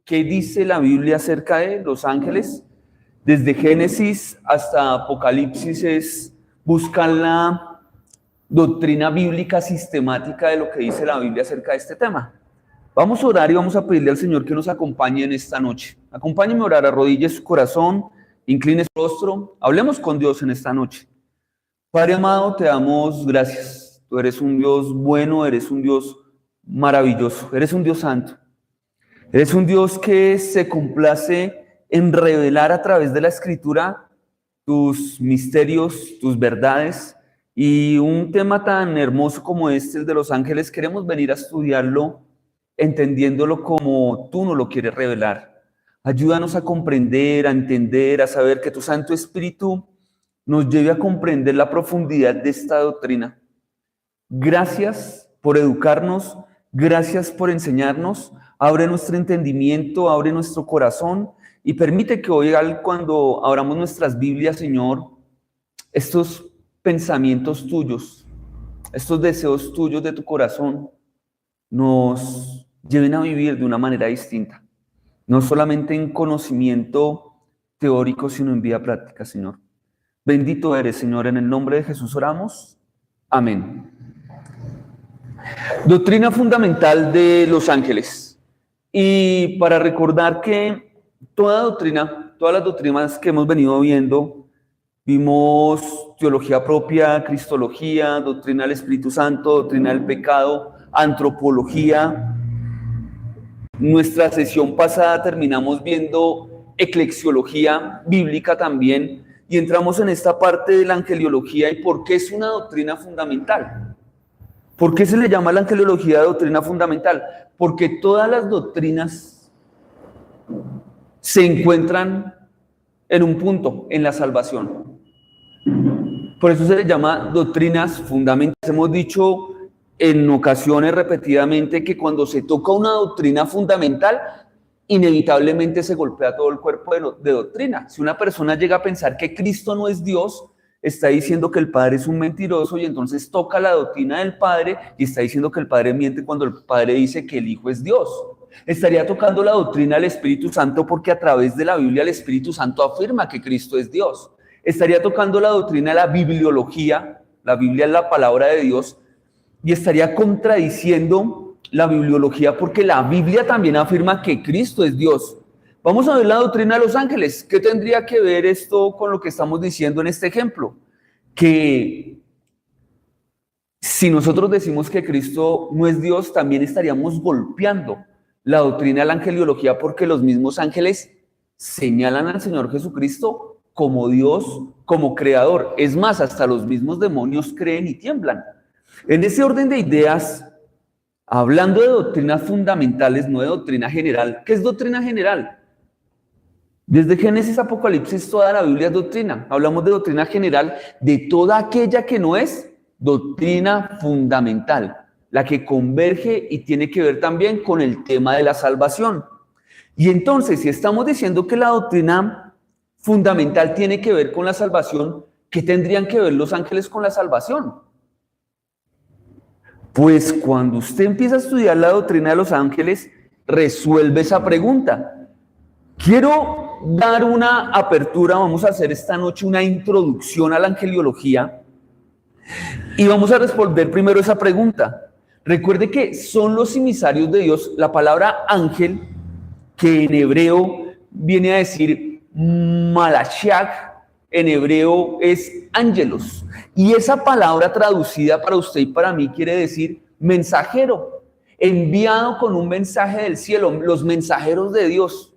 qué dice la Biblia acerca de los ángeles. Desde Génesis hasta Apocalipsis buscan la doctrina bíblica sistemática de lo que dice la Biblia acerca de este tema. Vamos a orar y vamos a pedirle al Señor que nos acompañe en esta noche. Acompáñeme a orar, arrodille su corazón, incline su rostro, hablemos con Dios en esta noche. Padre amado, te damos gracias. Tú eres un Dios bueno, eres un Dios maravilloso, eres un Dios santo. Eres un Dios que se complace en revelar a través de la Escritura tus misterios, tus verdades. Y un tema tan hermoso como este, el de los ángeles, queremos venir a estudiarlo entendiéndolo como tú nos lo quieres revelar. Ayúdanos a comprender, a entender, a saber que tu Santo Espíritu nos lleve a comprender la profundidad de esta doctrina. Gracias por educarnos, gracias por enseñarnos. Abre nuestro entendimiento, abre nuestro corazón y permite que hoy, cuando abramos nuestras Biblias, Señor, estos pensamientos tuyos, estos deseos tuyos de tu corazón, nos lleven a vivir de una manera distinta. No solamente en conocimiento teórico, sino en vida práctica, Señor. Bendito eres, Señor, en el nombre de Jesús oramos. Amén. Doctrina fundamental de los ángeles. Y para recordar que todas las doctrinas que hemos venido viendo, vimos teología propia, cristología, doctrina del Espíritu Santo, doctrina del pecado, antropología. Nuestra sesión pasada terminamos viendo eclesiología bíblica también y entramos en esta parte de la angeliología y por qué es una doctrina fundamental. ¿Por qué se le llama la angeliología doctrina fundamental? Porque todas las doctrinas se encuentran en un punto, en la salvación. Por eso se le llama doctrinas fundamentales. Hemos dicho en ocasiones repetidamente que cuando se toca una doctrina fundamental, inevitablemente se golpea todo el cuerpo de doctrina. Si una persona llega a pensar que Cristo no es Dios, está diciendo que el Padre es un mentiroso y entonces toca la doctrina del Padre y está diciendo que el Padre miente cuando el Padre dice que el Hijo es Dios. Estaría tocando la doctrina del Espíritu Santo porque a través de la Biblia el Espíritu Santo afirma que Cristo es Dios. Estaría tocando la doctrina de la bibliología, la Biblia es la palabra de Dios, y estaría contradiciendo la bibliología porque la Biblia también afirma que Cristo es Dios. Vamos a ver la doctrina de los ángeles. ¿Qué tendría que ver esto con lo que estamos diciendo en este ejemplo? Que si nosotros decimos que Cristo no es Dios, también estaríamos golpeando la doctrina de la angeliología porque los mismos ángeles señalan al Señor Jesucristo como Dios, como creador. Es más, hasta los mismos demonios creen y tiemblan. En ese orden de ideas, hablando de doctrinas fundamentales, no de doctrina general. ¿Qué es doctrina general? Desde Génesis a Apocalipsis toda la Biblia es doctrina. Hablamos de doctrina general de toda aquella que no es doctrina fundamental, la que converge y tiene que ver también con el tema de la salvación. Y entonces, si estamos diciendo que la doctrina fundamental tiene que ver con la salvación, ¿qué tendrían que ver los ángeles con la salvación? Pues cuando usted empieza a estudiar la doctrina de los ángeles, resuelve esa pregunta. Quiero dar una apertura, vamos a hacer esta noche una introducción a la angeliología y vamos a responder primero esa pregunta. Recuerde que son los emisarios de Dios. La palabra ángel, que en hebreo viene a decir Malashiach, en hebreo es ángelos. Y esa palabra traducida para usted y para mí quiere decir mensajero, enviado con un mensaje del cielo, los mensajeros de Dios.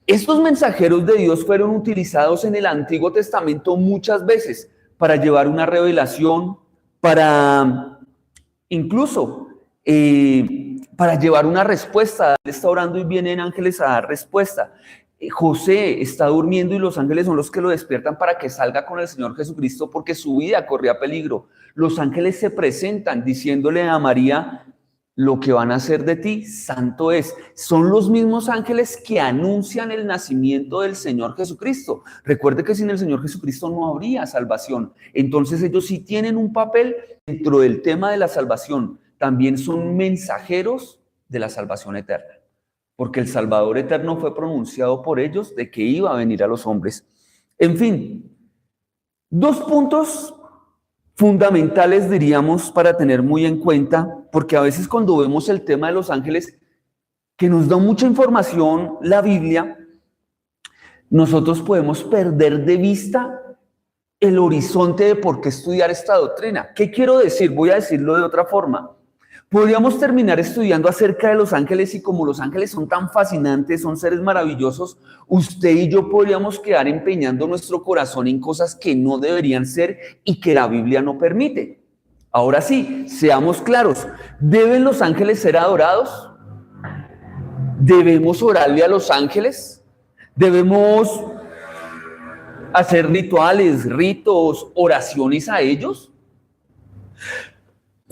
Estos mensajeros de Dios fueron utilizados en el Antiguo Testamento muchas veces para llevar una revelación, para incluso para llevar una respuesta. Él está orando y vienen ángeles a dar respuesta. José está durmiendo y los ángeles son los que lo despiertan para que salga con el Señor Jesucristo porque su vida corría peligro. Los ángeles se presentan diciéndole a María: lo que van a hacer de ti, santo es. Son los mismos ángeles que anuncian el nacimiento del Señor Jesucristo. Recuerde que sin el Señor Jesucristo no habría salvación. Entonces ellos sí tienen un papel dentro del tema de la salvación. También son mensajeros de la salvación eterna. porque el Salvador eterno fue pronunciado por ellos de que iba a venir a los hombres. En fin, 2 puntos fundamentales diríamos para tener muy en cuenta, porque a veces cuando vemos el tema de los ángeles, que nos da mucha información la Biblia, nosotros podemos perder de vista el horizonte de por qué estudiar esta doctrina. ¿Qué quiero decir? Voy a decirlo de otra forma. Podríamos terminar estudiando acerca de los ángeles y como los ángeles son tan fascinantes, son seres maravillosos, usted y yo podríamos quedar empeñando nuestro corazón en cosas que no deberían ser y que la Biblia no permite. Ahora sí, seamos claros, ¿deben los ángeles ser adorados? ¿Debemos orarle a los ángeles? ¿Debemos hacer rituales, ritos, oraciones a ellos?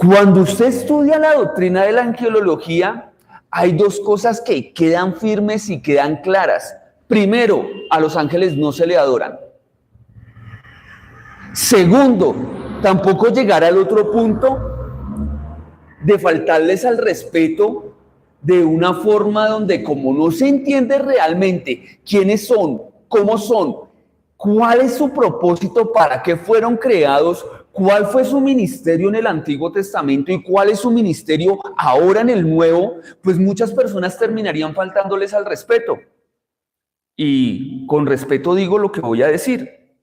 Cuando usted estudia la doctrina de la angelología, hay 2 cosas que quedan firmes y quedan claras. Primero, a los ángeles no se le adoran. Segundo, tampoco llegar al otro punto de faltarles al respeto de una forma donde como no se entiende realmente quiénes son, cómo son, cuál es su propósito, para qué fueron creados, cuál fue su ministerio en el Antiguo Testamento y cuál es su ministerio ahora en el Nuevo, pues muchas personas terminarían faltándoles al respeto. Y con respeto digo lo que voy a decir.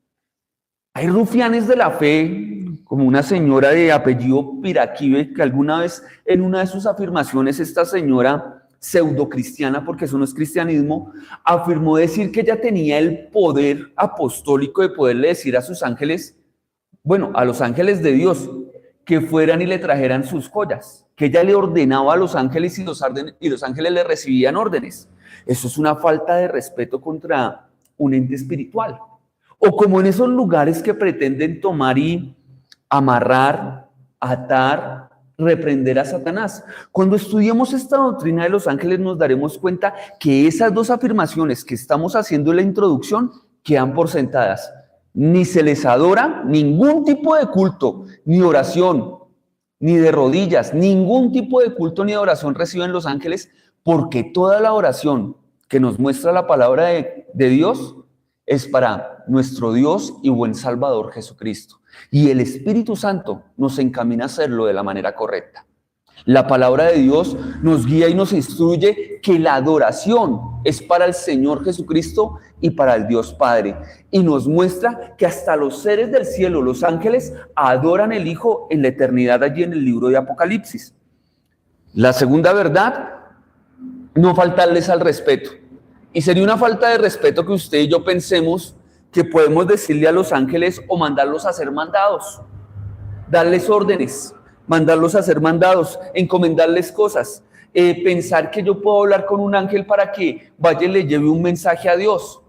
Hay rufianes de la fe, como una señora de apellido Piraquive, que alguna vez en una de sus afirmaciones, esta señora pseudocristiana, porque eso no es cristianismo, afirmó decir que ella tenía el poder apostólico de poderle decir a sus ángeles, bueno, a los ángeles de Dios, que fueran y le trajeran sus joyas, que ella le ordenaba a los ángeles y los ángeles le recibían órdenes. Eso es una falta de respeto contra un ente espiritual. O como en esos lugares que pretenden tomar y amarrar, atar, reprender a Satanás. Cuando estudiemos esta doctrina de los ángeles nos daremos cuenta que esas 2 afirmaciones que estamos haciendo en la introducción quedan por sentadas. Ni se les adora, ningún tipo de culto, ni oración, ni de rodillas, ningún tipo de culto ni de oración reciben los ángeles, porque toda la oración que nos muestra la palabra de Dios es para nuestro Dios y buen Salvador Jesucristo. Y el Espíritu Santo nos encamina a hacerlo de la manera correcta. La palabra de Dios nos guía y nos instruye que la adoración es para el Señor Jesucristo y para el Dios Padre. Y nos muestra que hasta los seres del cielo, los ángeles, adoran al Hijo en la eternidad allí en el libro de Apocalipsis. La segunda verdad, no faltarles al respeto. Y sería una falta de respeto que usted y yo pensemos que podemos decirle a los ángeles o mandarlos a hacer mandados, darles órdenes, mandarlos a hacer mandados, encomendarles cosas, pensar que yo puedo hablar con un ángel para que vaya y le lleve un mensaje a Dios.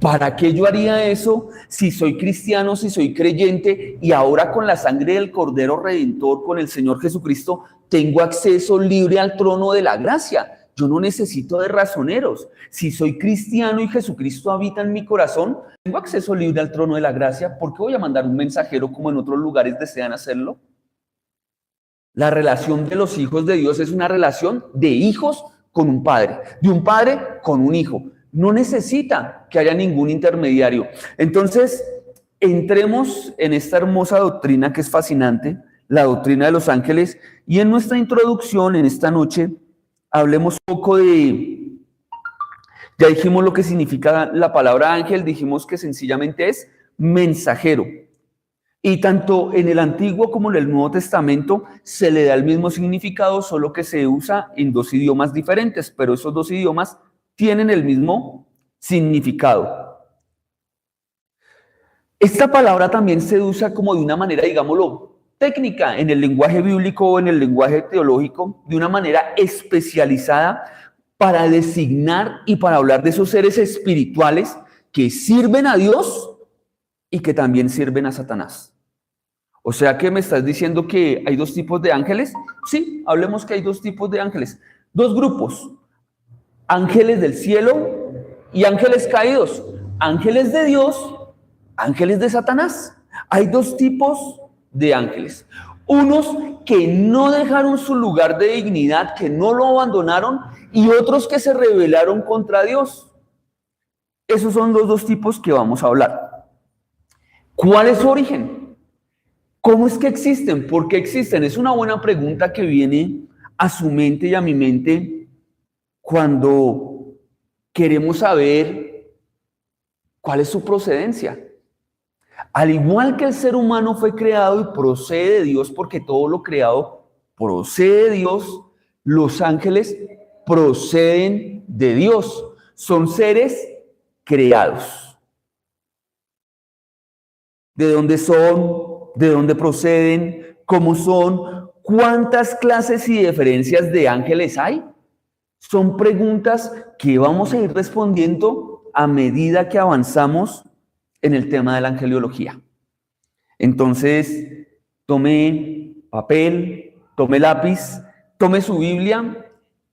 ¿Para qué yo haría eso si soy cristiano, si soy creyente y ahora con la sangre del Cordero Redentor, con el Señor Jesucristo, tengo acceso libre al trono de la gracia? Yo no necesito de razoneros. Si soy cristiano y Jesucristo habita en mi corazón, tengo acceso libre al trono de la gracia. ¿Por qué voy a mandar un mensajero como en otros lugares desean hacerlo? La relación de los hijos de Dios es una relación de hijos con un padre, de un padre con un hijo. No necesita que haya ningún intermediario. Entonces, entremos en esta hermosa doctrina que es fascinante, la doctrina de los ángeles, y en nuestra introducción en esta noche hablemos un poco de, ya dijimos lo que significa la palabra ángel, dijimos que sencillamente es mensajero. Y tanto en el Antiguo como en el Nuevo Testamento se le da el mismo significado, solo que se usa en 2 idiomas diferentes, pero esos 2 idiomas tienen el mismo significado. Esta palabra también se usa como de una manera, digámoslo, técnica en el lenguaje bíblico o en el lenguaje teológico, de una manera especializada para designar y para hablar de esos seres espirituales que sirven a Dios y que también sirven a Satanás. O sea que me estás diciendo que hay 2 tipos de ángeles. Sí, hablemos que hay 2 tipos de ángeles, 2 grupos, ángeles del cielo y ángeles caídos, ángeles de Dios, ángeles de Satanás. Hay 2 tipos de ángeles, unos que no dejaron su lugar de dignidad, que no lo abandonaron y otros que se rebelaron contra Dios. Esos son los dos tipos que vamos a hablar. ¿Cuál es su origen? ¿Cómo es que existen? ¿Por qué existen? Es una buena pregunta que viene a su mente y a mi mente cuando queremos saber cuál es su procedencia. Al igual que el ser humano fue creado y procede de Dios, porque todo lo creado procede de Dios, los ángeles proceden de Dios. Son seres creados. ¿De dónde son? ¿De dónde proceden? ¿Cómo son? ¿Cuántas clases y diferencias de ángeles hay? Son preguntas que vamos a ir respondiendo a medida que avanzamos en el tema de la angeliología. Entonces, tome papel, tome lápiz, tome su Biblia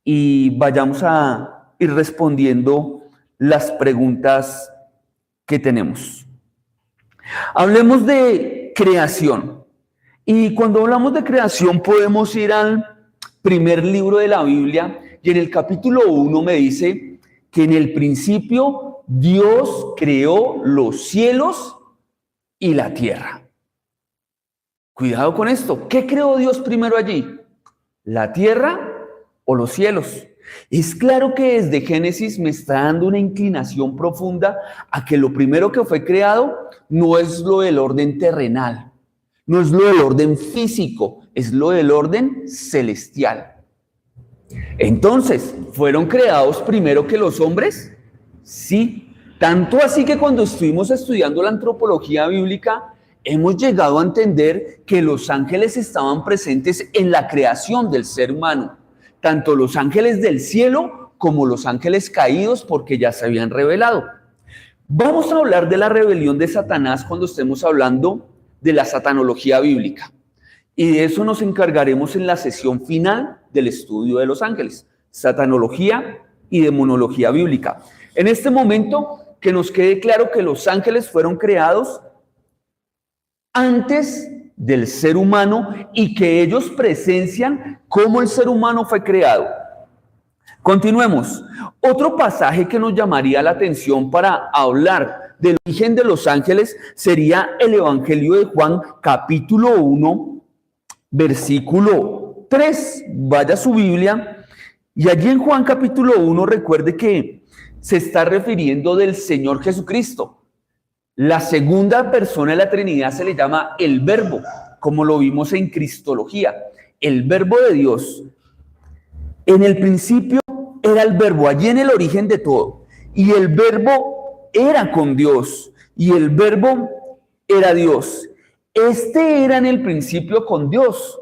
y vayamos a ir respondiendo las preguntas que tenemos. Hablemos de creación. Y cuando hablamos de creación podemos ir al primer libro de la Biblia y en el capítulo 1 me dice que en el principio Dios creó los cielos y la tierra. Cuidado con esto. ¿Qué creó Dios primero allí? ¿La tierra o los cielos? Es claro que desde Génesis me está dando una inclinación profunda a que lo primero que fue creado no es lo del orden terrenal, no es lo del orden físico, es lo del orden celestial. Entonces, ¿fueron creados primero que los hombres? Sí. Tanto así que cuando estuvimos estudiando la antropología bíblica, hemos llegado a entender que los ángeles estaban presentes en la creación del ser humano. Tanto los ángeles del cielo como los ángeles caídos, porque ya se habían revelado. Vamos a hablar de la rebelión de Satanás cuando estemos hablando de la satanología bíblica. Y de eso nos encargaremos en la sesión final del estudio de los ángeles, satanología y demonología bíblica. En este momento, que nos quede claro que los ángeles fueron creados antes del ser humano y que ellos presencian cómo el ser humano fue creado. Continuemos. Otro pasaje que nos llamaría la atención para hablar del origen de los ángeles sería el Evangelio de Juan, capítulo 1, versículo 3. Vaya a su Biblia y allí en Juan capítulo 1 recuerde que se está refiriendo del Señor Jesucristo. La segunda persona de la Trinidad se le llama el Verbo, como lo vimos en Cristología, el Verbo de Dios. En el principio era el Verbo, allí en el origen de todo. Y el Verbo era con Dios, y el Verbo era Dios. Este era en el principio con Dios.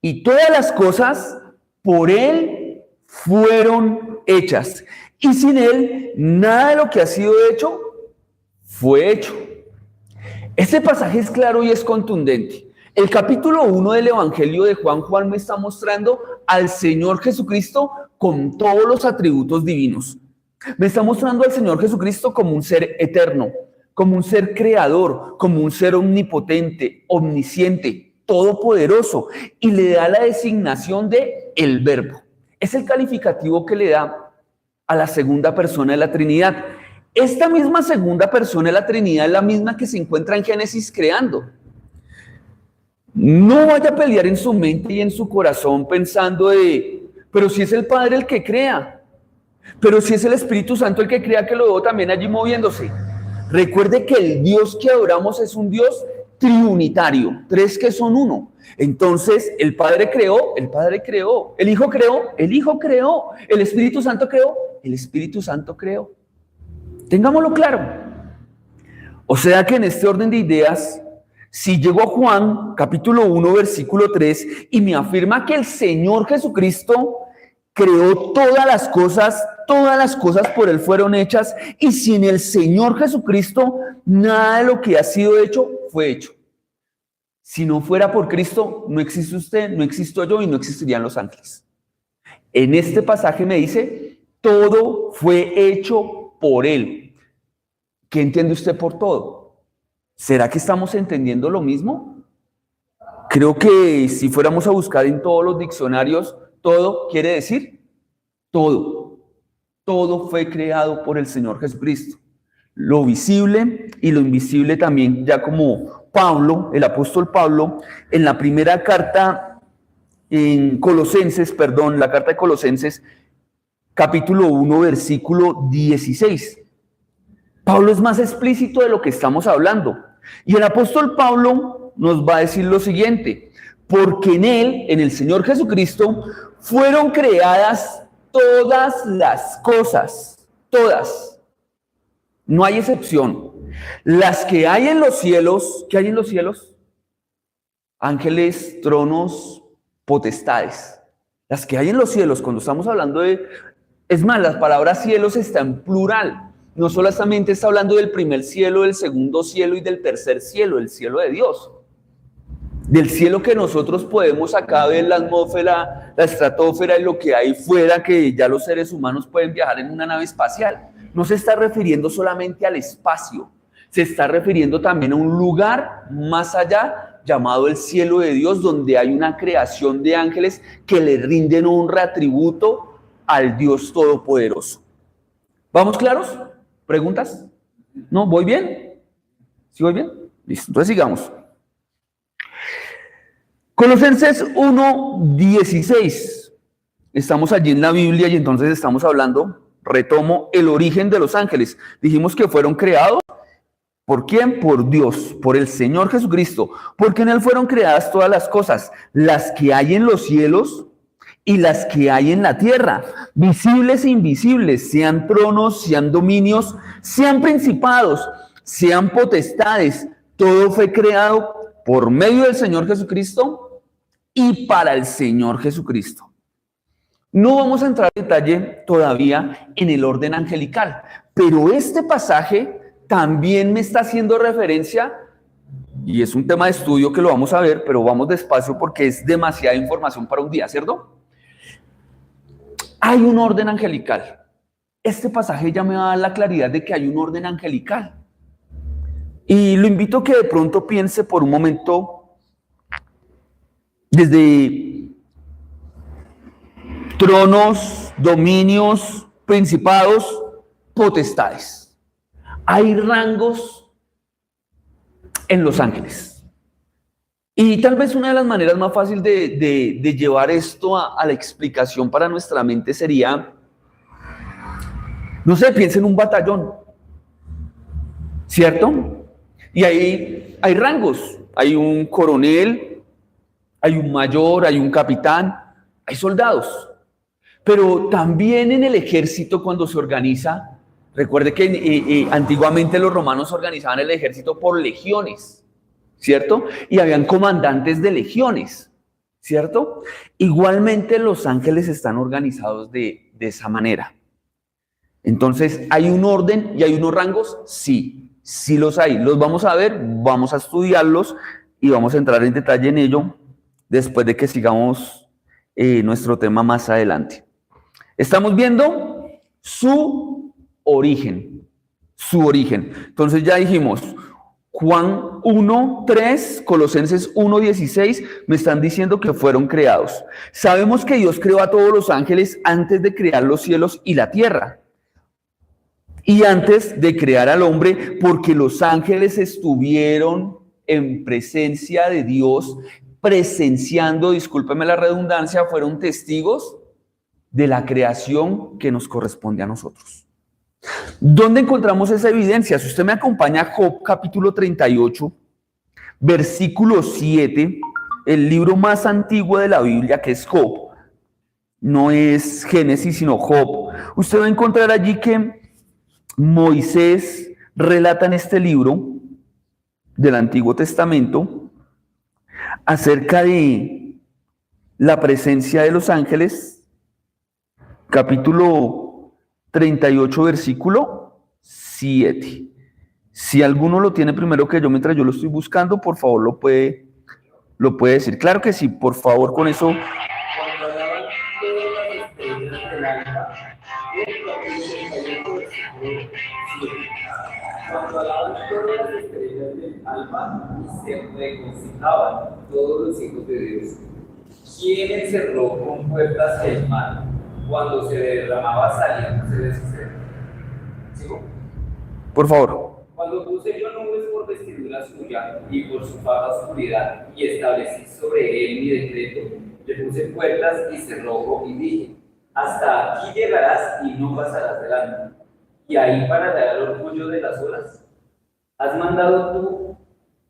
Y todas las cosas por Él fueron hechas. Y sin Él, nada de lo que ha sido hecho fue hecho. Este pasaje es claro y es contundente. El capítulo 1 del Evangelio de Juan, Juan me está mostrando al Señor Jesucristo con todos los atributos divinos. Me está mostrando al Señor Jesucristo como un ser eterno, como un ser creador, como un ser omnipotente, omnisciente, todopoderoso, y le da la designación de el Verbo. Es el calificativo que le da a la segunda persona de la Trinidad. Esta misma segunda persona de la Trinidad es la misma que se encuentra en Génesis creando. No vaya a pelear en su mente y en su corazón pensando pero si es el Padre el que crea, pero si es el Espíritu Santo el que crea, que lo veo también allí moviéndose. Recuerde que el Dios que adoramos es un Dios triunitario, tres que son uno. Entonces, el Padre creó, el Hijo creó, el Hijo creó, el Espíritu Santo creó, el Espíritu Santo creó. Tengámoslo claro. O sea que en este orden de ideas, si llego a Juan, capítulo 1, versículo 3, y me afirma que el Señor Jesucristo creó todas las cosas por Él fueron hechas, y sin el Señor Jesucristo, nada de lo que ha sido hecho fue hecho. Si no fuera por Cristo, no existe usted, no existo yo y no existirían los ángeles. En este pasaje me dice, todo fue hecho por Él. ¿Qué entiende usted por todo? ¿Será que estamos entendiendo lo mismo? Creo que si fuéramos a buscar en todos los diccionarios, todo quiere decir Todo fue creado por el Señor Jesucristo. Lo visible y lo invisible también, ya como Pablo, el apóstol Pablo, en la primera carta la carta de Colosenses, capítulo 1, versículo 16. Pablo es más explícito de lo que estamos hablando. Y el apóstol Pablo nos va a decir lo siguiente: porque en él, en el Señor Jesucristo, fueron creadas todas las cosas, todas. No hay excepción. Las que hay en los cielos, ¿qué hay en los cielos? Ángeles, tronos, potestades. Las que hay en los cielos, cuando estamos hablando es más, la palabra cielos está en plural. No solamente está hablando del primer cielo, del segundo cielo y del tercer cielo, el cielo de Dios. Del cielo que nosotros podemos acá ver, la atmósfera, la estratosfera y lo que hay fuera, que ya los seres humanos pueden viajar en una nave espacial. No se está refiriendo solamente al espacio, se está refiriendo también a un lugar más allá llamado el cielo de Dios, donde hay una creación de ángeles que le rinden honra, tributo al Dios Todopoderoso. ¿Vamos claros? ¿Preguntas? ¿No? ¿Voy bien? ¿Sí voy bien? Listo, entonces sigamos. Colosenses 1:16. Estamos allí en la Biblia y entonces estamos hablando, retomo, el origen de los ángeles. Dijimos que fueron creados, ¿por quién? Por Dios, por el Señor Jesucristo, porque en él fueron creadas todas las cosas, las que hay en los cielos y las que hay en la tierra, visibles e invisibles, sean tronos, sean dominios, sean principados, sean potestades. Todo fue creado por medio del Señor Jesucristo y para el Señor Jesucristo. No vamos a entrar en detalle todavía en el orden angelical, pero este pasaje también me está haciendo referencia, y es un tema de estudio que lo vamos a ver, pero vamos despacio porque es demasiada información para un día, ¿cierto? Hay un orden angelical. Este pasaje ya me va a dar la claridad de que hay un orden angelical. Y lo invito a que de pronto piense por un momento desde tronos, dominios, principados, potestades. Hay rangos en los ángeles. Y tal vez una de las maneras más fáciles de llevar esto a la explicación para nuestra mente sería, no sé, piensa en un batallón, ¿cierto? Y ahí hay rangos, hay un coronel, hay un mayor, hay un capitán, hay soldados. Pero también en el ejército, cuando se organiza, recuerde que antiguamente los romanos organizaban el ejército por legiones, ¿cierto? Y habían comandantes de legiones, ¿cierto? Igualmente los ángeles están organizados de esa manera. Entonces, ¿hay un orden y hay unos rangos? Sí, sí los hay. Los vamos a ver, vamos a estudiarlos y vamos a entrar en detalle en ello después de que sigamos nuestro tema más adelante. Estamos viendo su origen. Entonces ya dijimos, Juan 1:3, Colosenses 1:16, me están diciendo que fueron creados. Sabemos que Dios creó a todos los ángeles antes de crear los cielos y la tierra. Y antes de crear al hombre, porque los ángeles estuvieron en presencia de Dios, presenciando, discúlpeme la redundancia, fueron testigos de la creación que nos corresponde a nosotros. ¿Dónde encontramos esa evidencia? Si usted me acompaña a Job capítulo 38, versículo 7, el libro más antiguo de la Biblia, que es Job, no es Génesis sino Job, usted va a encontrar allí que Moisés relata en este libro del Antiguo Testamento acerca de la presencia de los ángeles, capítulo 38, versículo 7. Si alguno lo tiene primero que yo, mientras yo lo estoy buscando, por favor lo puede decir. Claro que sí, por favor, con eso. Cuando alaban todas las estrellas del alba y se regocijaban todos los hijos de Dios. ¿Quién encerró con puertas el mar cuando se derramaba salía de su ser. ¿Sigo? Por favor. Cuando puse yo nubes por vestidura suya y por su faz oscuridad, y establecí sobre él mi decreto, le puse puertas y cerrojo y dije, hasta aquí llegarás y no pasarás delante. Y ahí parará el orgullo de las olas. ¿Has mandado tú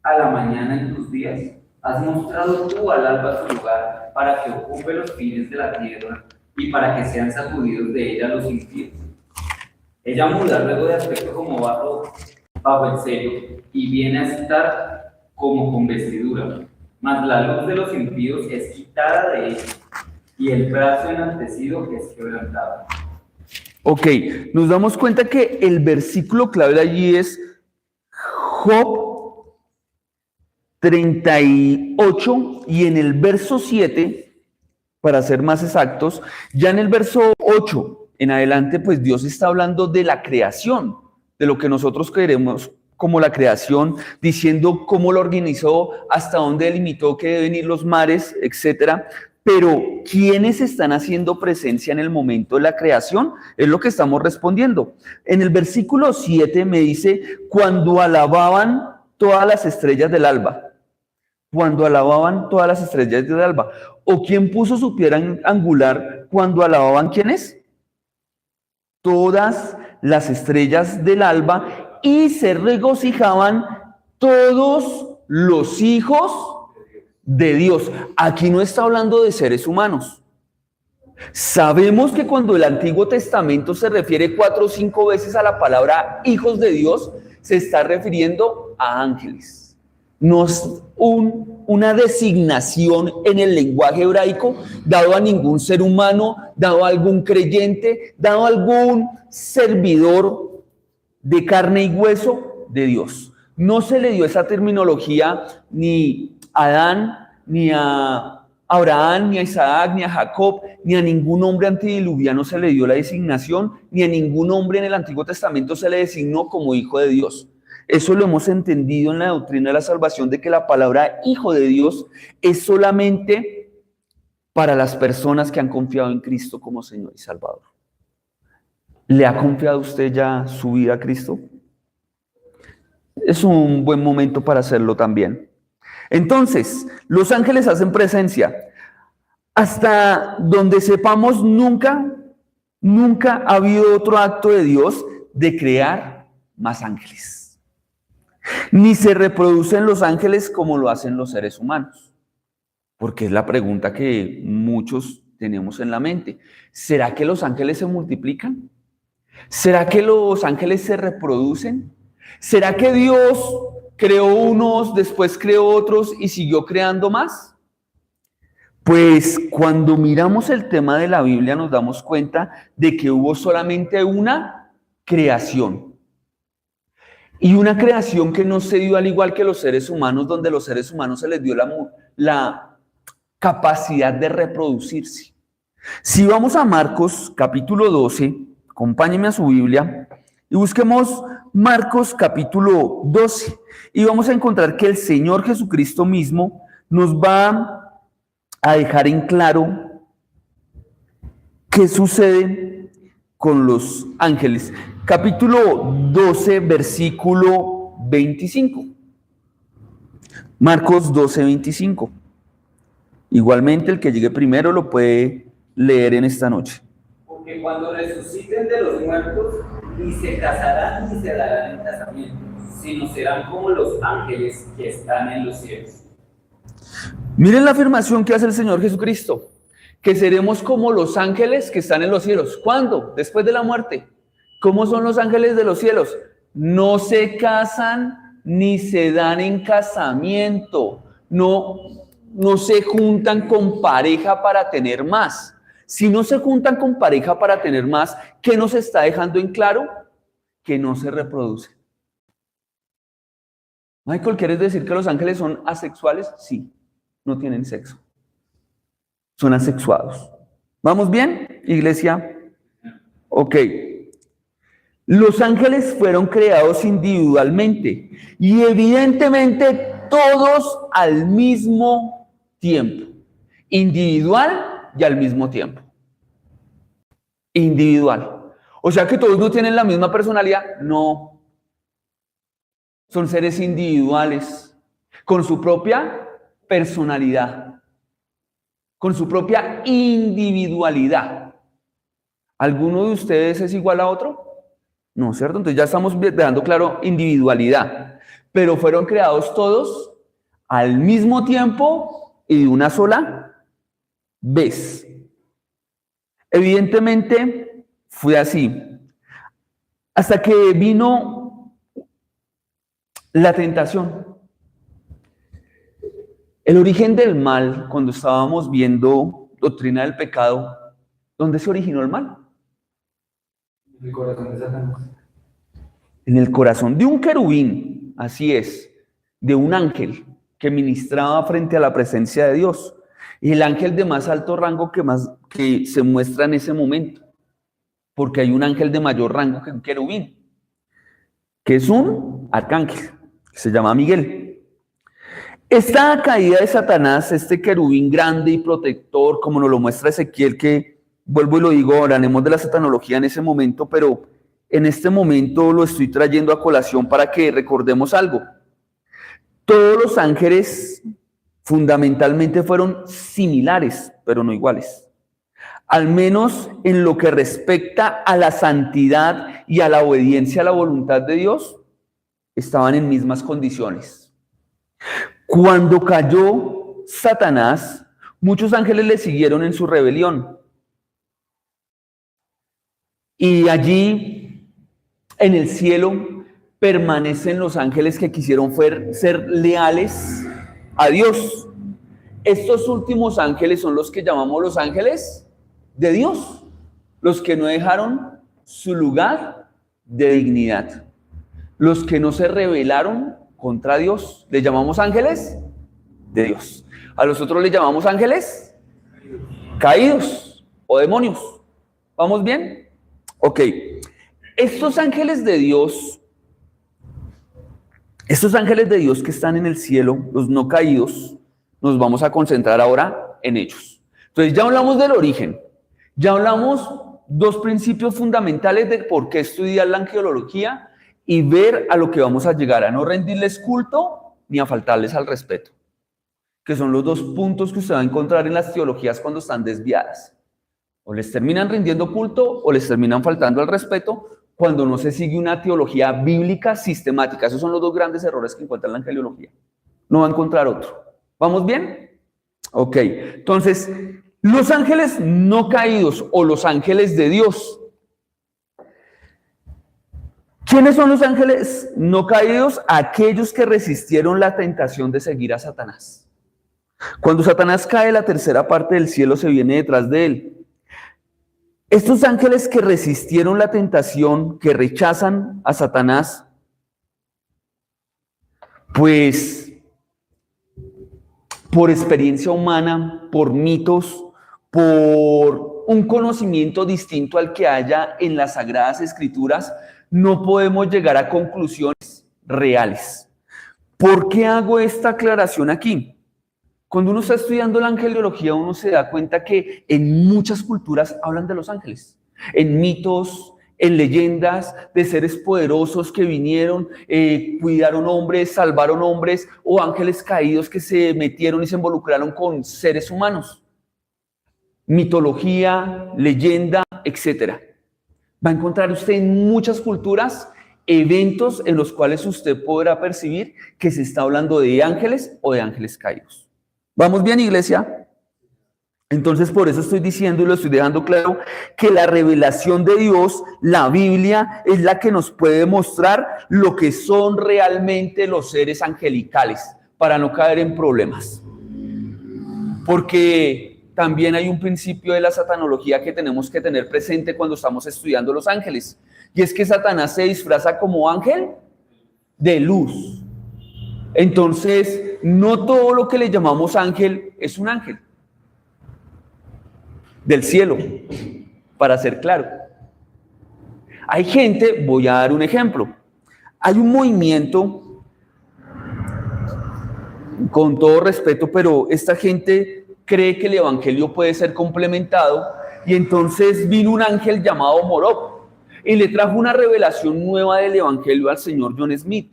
a la mañana en tus días? ¿Has mostrado tú al alba su lugar para que ocupe los fines de la tierra y para que sean sacudidos de ella los impíos? Ella muda luego de aspecto como barro bajo el sello y viene a estar como con vestidura. Mas la luz de los impíos es quitada de ella y el brazo enaltecido es quebrantado. Ok, nos damos cuenta que el versículo clave de allí es Job 38 y en el verso 7, para ser más exactos, ya en el verso 8 en adelante, pues Dios está hablando de la creación, de lo que nosotros queremos como la creación, diciendo cómo lo organizó, hasta dónde delimitó que deben ir los mares, etcétera. Pero ¿quiénes están haciendo presencia en el momento de la creación? Es lo que estamos respondiendo. En el versículo 7 me dice, cuando alababan todas las estrellas del alba. Cuando alababan todas las estrellas del alba. ¿O quién puso su piedra angular cuando alababan quiénes? Todas las estrellas del alba, y se regocijaban todos los hijos de Dios. Aquí no está hablando de seres humanos. Sabemos que cuando el Antiguo Testamento se refiere 4 o 5 veces a la palabra hijos de Dios, se está refiriendo a ángeles. No es una designación en el lenguaje hebraico dado a ningún ser humano, dado a algún creyente, dado a algún servidor de carne y hueso de Dios. No se le dio esa terminología ni a Adán, ni a Abraham, ni a Isaac, ni a Jacob, ni a ningún hombre antediluviano se le dio la designación, ni a ningún hombre en el Antiguo Testamento se le designó como hijo de Dios. Eso lo hemos entendido en la doctrina de la salvación, de que la palabra hijo de Dios es solamente para las personas que han confiado en Cristo como Señor y Salvador. ¿Le ha confiado usted ya su vida a Cristo? Es un buen momento para hacerlo también. Entonces, los ángeles hacen presencia. Hasta donde sepamos, nunca ha habido otro acto de Dios de crear más ángeles. Ni se reproducen los ángeles como lo hacen los seres humanos. Porque es la pregunta que muchos tenemos en la mente. ¿Será que los ángeles se multiplican? ¿Será que los ángeles se reproducen? ¿Será que Dios creó unos, después creó otros y siguió creando más? Pues cuando miramos el tema de la Biblia nos damos cuenta de que hubo solamente una creación. Y una creación que no se dio al igual que los seres humanos, donde los seres humanos se les dio la capacidad de reproducirse. Si vamos a Marcos capítulo 12, acompáñenme a su Biblia y busquemos Marcos capítulo 12 y vamos a encontrar que el Señor Jesucristo mismo nos va a dejar en claro qué sucede con los ángeles. Capítulo 12, versículo 25. Marcos 12, 25. Igualmente, el que llegue primero lo puede leer en esta noche. Porque cuando resuciten de los muertos, ni se casarán ni se darán en casamiento, sino serán como los ángeles que están en los cielos. Miren la afirmación que hace el Señor Jesucristo, que seremos como los ángeles que están en los cielos. ¿Cuándo? Después de la muerte. ¿Cómo son los ángeles de los cielos? No se casan ni se dan en casamiento. No se juntan con pareja para tener más. Si no se juntan con pareja para tener más, ¿qué nos está dejando en claro? Que no se reproducen. Michael, ¿quieres decir que los ángeles son asexuales? Sí, no tienen sexo. Son asexuados. ¿Vamos bien, iglesia? Ok. Los ángeles fueron creados individualmente y evidentemente todos al mismo tiempo. Individual y al mismo tiempo. individual. O sea que todos no tienen la misma personalidad. No. Son seres individuales, con su propia personalidad, con su propia individualidad. ¿Alguno de ustedes es igual a otro? No, ¿cierto? Entonces ya estamos dejando claro individualidad. Pero fueron creados todos al mismo tiempo y de una sola vez. Evidentemente fue así. Hasta que vino la tentación. El origen del mal, cuando estábamos viendo doctrina del pecado, ¿dónde se originó el mal? En el corazón de Satanás. En el corazón de un querubín, así es, de un ángel que ministraba frente a la presencia de Dios. Y el ángel de más alto rango que se muestra en ese momento, porque hay un ángel de mayor rango que un querubín, que es un arcángel, que se llama Miguel. Esta caída de Satanás, este querubín grande y protector, como nos lo muestra Ezequiel, que vuelvo y lo digo, hablaremos de la satanología en ese momento, pero en este momento lo estoy trayendo a colación para que recordemos algo. Todos los ángeles fundamentalmente fueron similares, pero no iguales. Al menos en lo que respecta a la santidad y a la obediencia a la voluntad de Dios, estaban en mismas condiciones. Cuando cayó Satanás, muchos ángeles le siguieron en su rebelión. Y allí, en el cielo, permanecen los ángeles que quisieron ser leales a Dios. Estos últimos ángeles son los que llamamos los ángeles de Dios, los que no dejaron su lugar de dignidad, los que no se rebelaron contra Dios, le llamamos ángeles de Dios. A los otros le llamamos ángeles caídos o demonios. ¿Vamos bien? Ok. Estos ángeles de Dios que están en el cielo, los no caídos, nos vamos a concentrar ahora en ellos. Entonces ya hablamos del origen, ya hablamos dos principios fundamentales de por qué estudiar la angelología y ver a lo que vamos a llegar, a no rendirles culto ni a faltarles al respeto, que son los dos puntos que usted va a encontrar en las teologías cuando están desviadas. O les terminan rindiendo culto o les terminan faltando al respeto cuando no se sigue una teología bíblica sistemática. Esos son los dos grandes errores que encuentra la angelología. No va a encontrar otro. ¿Vamos bien? Ok. Entonces, los ángeles no caídos o los ángeles de Dios. ¿Quiénes son los ángeles no caídos? Aquellos que resistieron la tentación de seguir a Satanás. Cuando Satanás cae, la tercera parte del cielo se viene detrás de él. Estos ángeles que resistieron la tentación, que rechazan a Satanás, pues por experiencia humana, por mitos, por un conocimiento distinto al que haya en las Sagradas Escrituras, no podemos llegar a conclusiones reales. ¿Por qué hago esta aclaración aquí? Cuando uno está estudiando la angelología, uno se da cuenta que en muchas culturas hablan de los ángeles, en mitos, en leyendas de seres poderosos que vinieron, cuidaron hombres, salvaron hombres, o ángeles caídos que se metieron y se involucraron con seres humanos. Mitología, leyenda, etc. Va a encontrar usted en muchas culturas eventos en los cuales usted podrá percibir que se está hablando de ángeles o de ángeles caídos. ¿Vamos bien, iglesia? Entonces, por eso estoy diciendo y lo estoy dejando claro, que la revelación de Dios, la Biblia, es la que nos puede mostrar lo que son realmente los seres angelicales, para no caer en problemas. Porque también hay un principio de la satanología que tenemos que tener presente cuando estamos estudiando los ángeles, y es que Satanás se disfraza como ángel de luz. Entonces, no todo lo que le llamamos ángel es un ángel del cielo, para ser claro. Hay gente, voy a dar un ejemplo, hay un movimiento, con todo respeto, pero esta gente cree que el evangelio puede ser complementado y entonces vino un ángel llamado Morok y le trajo una revelación nueva del evangelio al señor John Smith.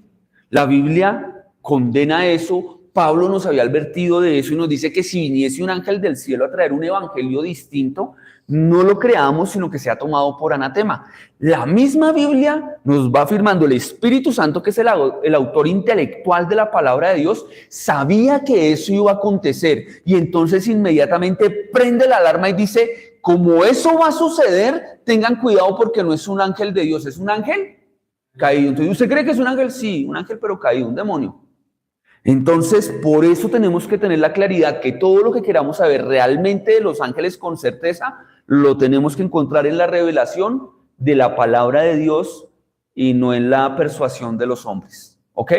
La Biblia condena eso. Pablo nos había advertido de eso y nos dice que si viniese un ángel del cielo a traer un evangelio distinto, no lo creamos, sino que sea tomado por anatema. La misma Biblia nos va afirmando, el Espíritu Santo, que es el autor intelectual de la palabra de Dios, sabía que eso iba a acontecer y entonces inmediatamente prende la alarma y dice, como eso va a suceder, tengan cuidado porque no es un ángel de Dios, es un ángel caído. Entonces, ¿usted cree que es un ángel? Sí, un ángel pero caído, un demonio. Entonces, por eso tenemos que tener la claridad que todo lo que queramos saber realmente de los ángeles con certeza, lo tenemos que encontrar en la revelación de la palabra de Dios y no en la persuasión de los hombres. ¿Ok?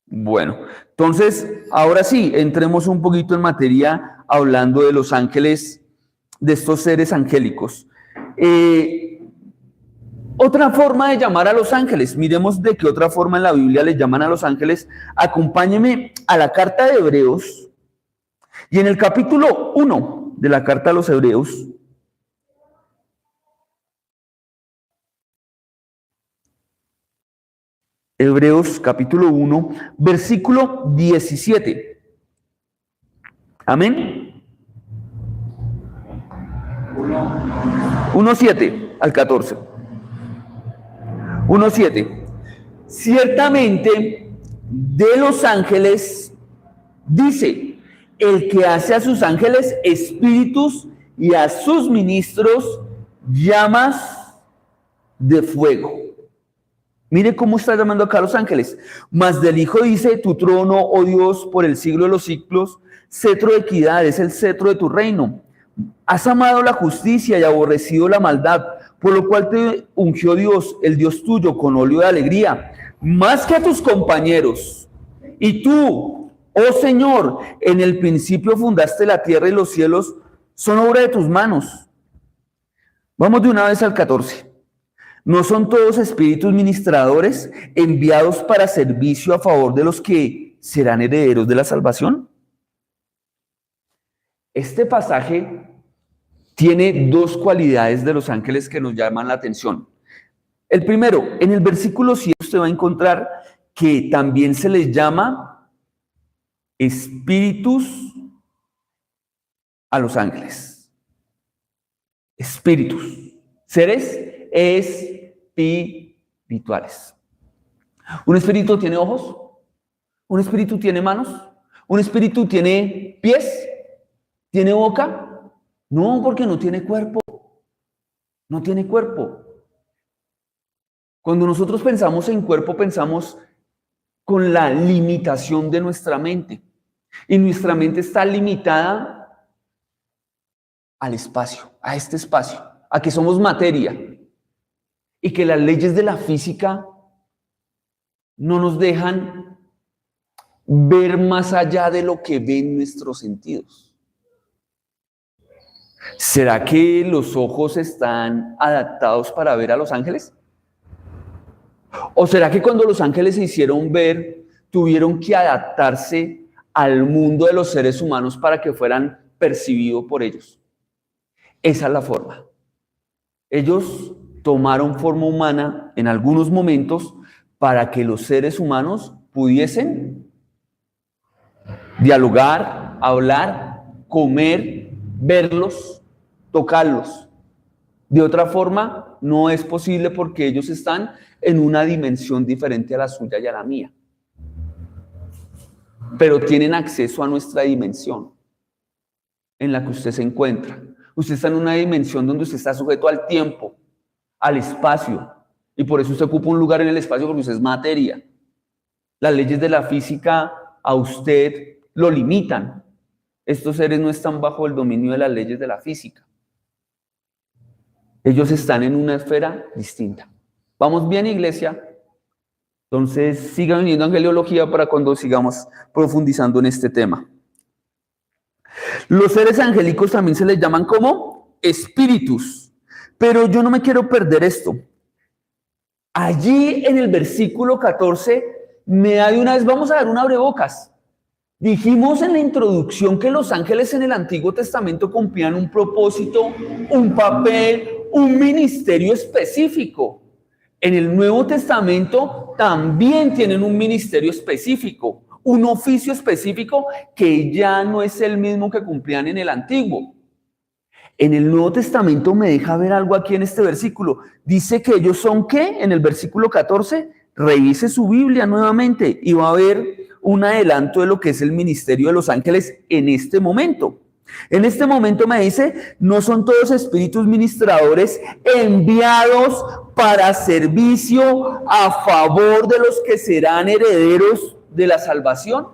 Bueno, entonces, ahora sí, entremos un poquito en materia hablando de los ángeles, de estos seres angélicos. Otra forma de llamar a los ángeles, miremos de qué otra forma en la Biblia les llaman a los ángeles. Acompáñeme a la carta de Hebreos y en el capítulo 1 de la carta a los Hebreos, Hebreos capítulo 1, versículo 17. Amén. 1:7 al 14. 1:7. Ciertamente de los ángeles dice, el que hace a sus ángeles espíritus y a sus ministros llamas de fuego. Mire cómo está llamando acá a los ángeles. Mas del Hijo dice, tu trono, oh Dios, por el siglo de los siglos, cetro de equidad es el cetro de tu reino. Has amado la justicia y aborrecido la maldad, por lo cual te ungió Dios, el Dios tuyo, con óleo de alegría, más que a tus compañeros. Y tú, oh Señor, en el principio fundaste la tierra y los cielos son obra de tus manos. Vamos de una vez al 14. ¿No son todos espíritus ministradores enviados para servicio a favor de los que serán herederos de la salvación? Este pasaje tiene dos cualidades de los ángeles que nos llaman la atención. El primero, en el versículo 7 usted va a encontrar que también se les llama espíritus a los ángeles. Espíritus, seres espirituales. ¿Un espíritu tiene ojos? ¿Un espíritu tiene manos? ¿Un espíritu tiene pies? ¿Tiene boca? No, porque no tiene cuerpo. No tiene cuerpo. Cuando nosotros pensamos en cuerpo, pensamos con la limitación de nuestra mente. Y nuestra mente está limitada al espacio, a este espacio, a que somos materia. Y que las leyes de la física no nos dejan ver más allá de lo que ven nuestros sentidos. ¿Será que los ojos están adaptados para ver a los ángeles? ¿O será que cuando los ángeles se hicieron ver, tuvieron que adaptarse al mundo de los seres humanos para que fueran percibidos por ellos? Esa es la forma. Ellos tomaron forma humana en algunos momentos para que los seres humanos pudiesen dialogar, hablar, comer, verlos, tocarlos. De otra forma, no es posible porque ellos están en una dimensión diferente a la suya y a la mía. Pero tienen acceso a nuestra dimensión en la que usted se encuentra. Usted está en una dimensión donde usted está sujeto al tiempo, al espacio, y por eso usted ocupa un lugar en el espacio porque usted es materia. Las leyes de la física a usted lo limitan. Estos seres no están bajo el dominio de las leyes de la física. Ellos están en una esfera distinta. ¿Vamos bien, iglesia? Entonces, sigan viniendo a Angeliología para cuando sigamos profundizando en este tema. Los seres angélicos también se les llaman como espíritus. Pero yo no me quiero perder esto. Allí en el versículo 14, me da de una vez, vamos a dar un abrebocas. Dijimos en la introducción que los ángeles en el Antiguo Testamento cumplían un propósito, un papel, un ministerio específico. En el Nuevo Testamento también tienen un ministerio específico, un oficio específico que ya no es el mismo que cumplían en el Antiguo. En el Nuevo Testamento me deja ver algo aquí en este versículo. Dice que ellos son, ¿qué? En el versículo 14, revise su Biblia nuevamente y va a ver un adelanto de lo que es el ministerio de los ángeles en este momento. En este momento me dice, no son todos espíritus ministradores enviados para servicio a favor de los que serán herederos de la salvación.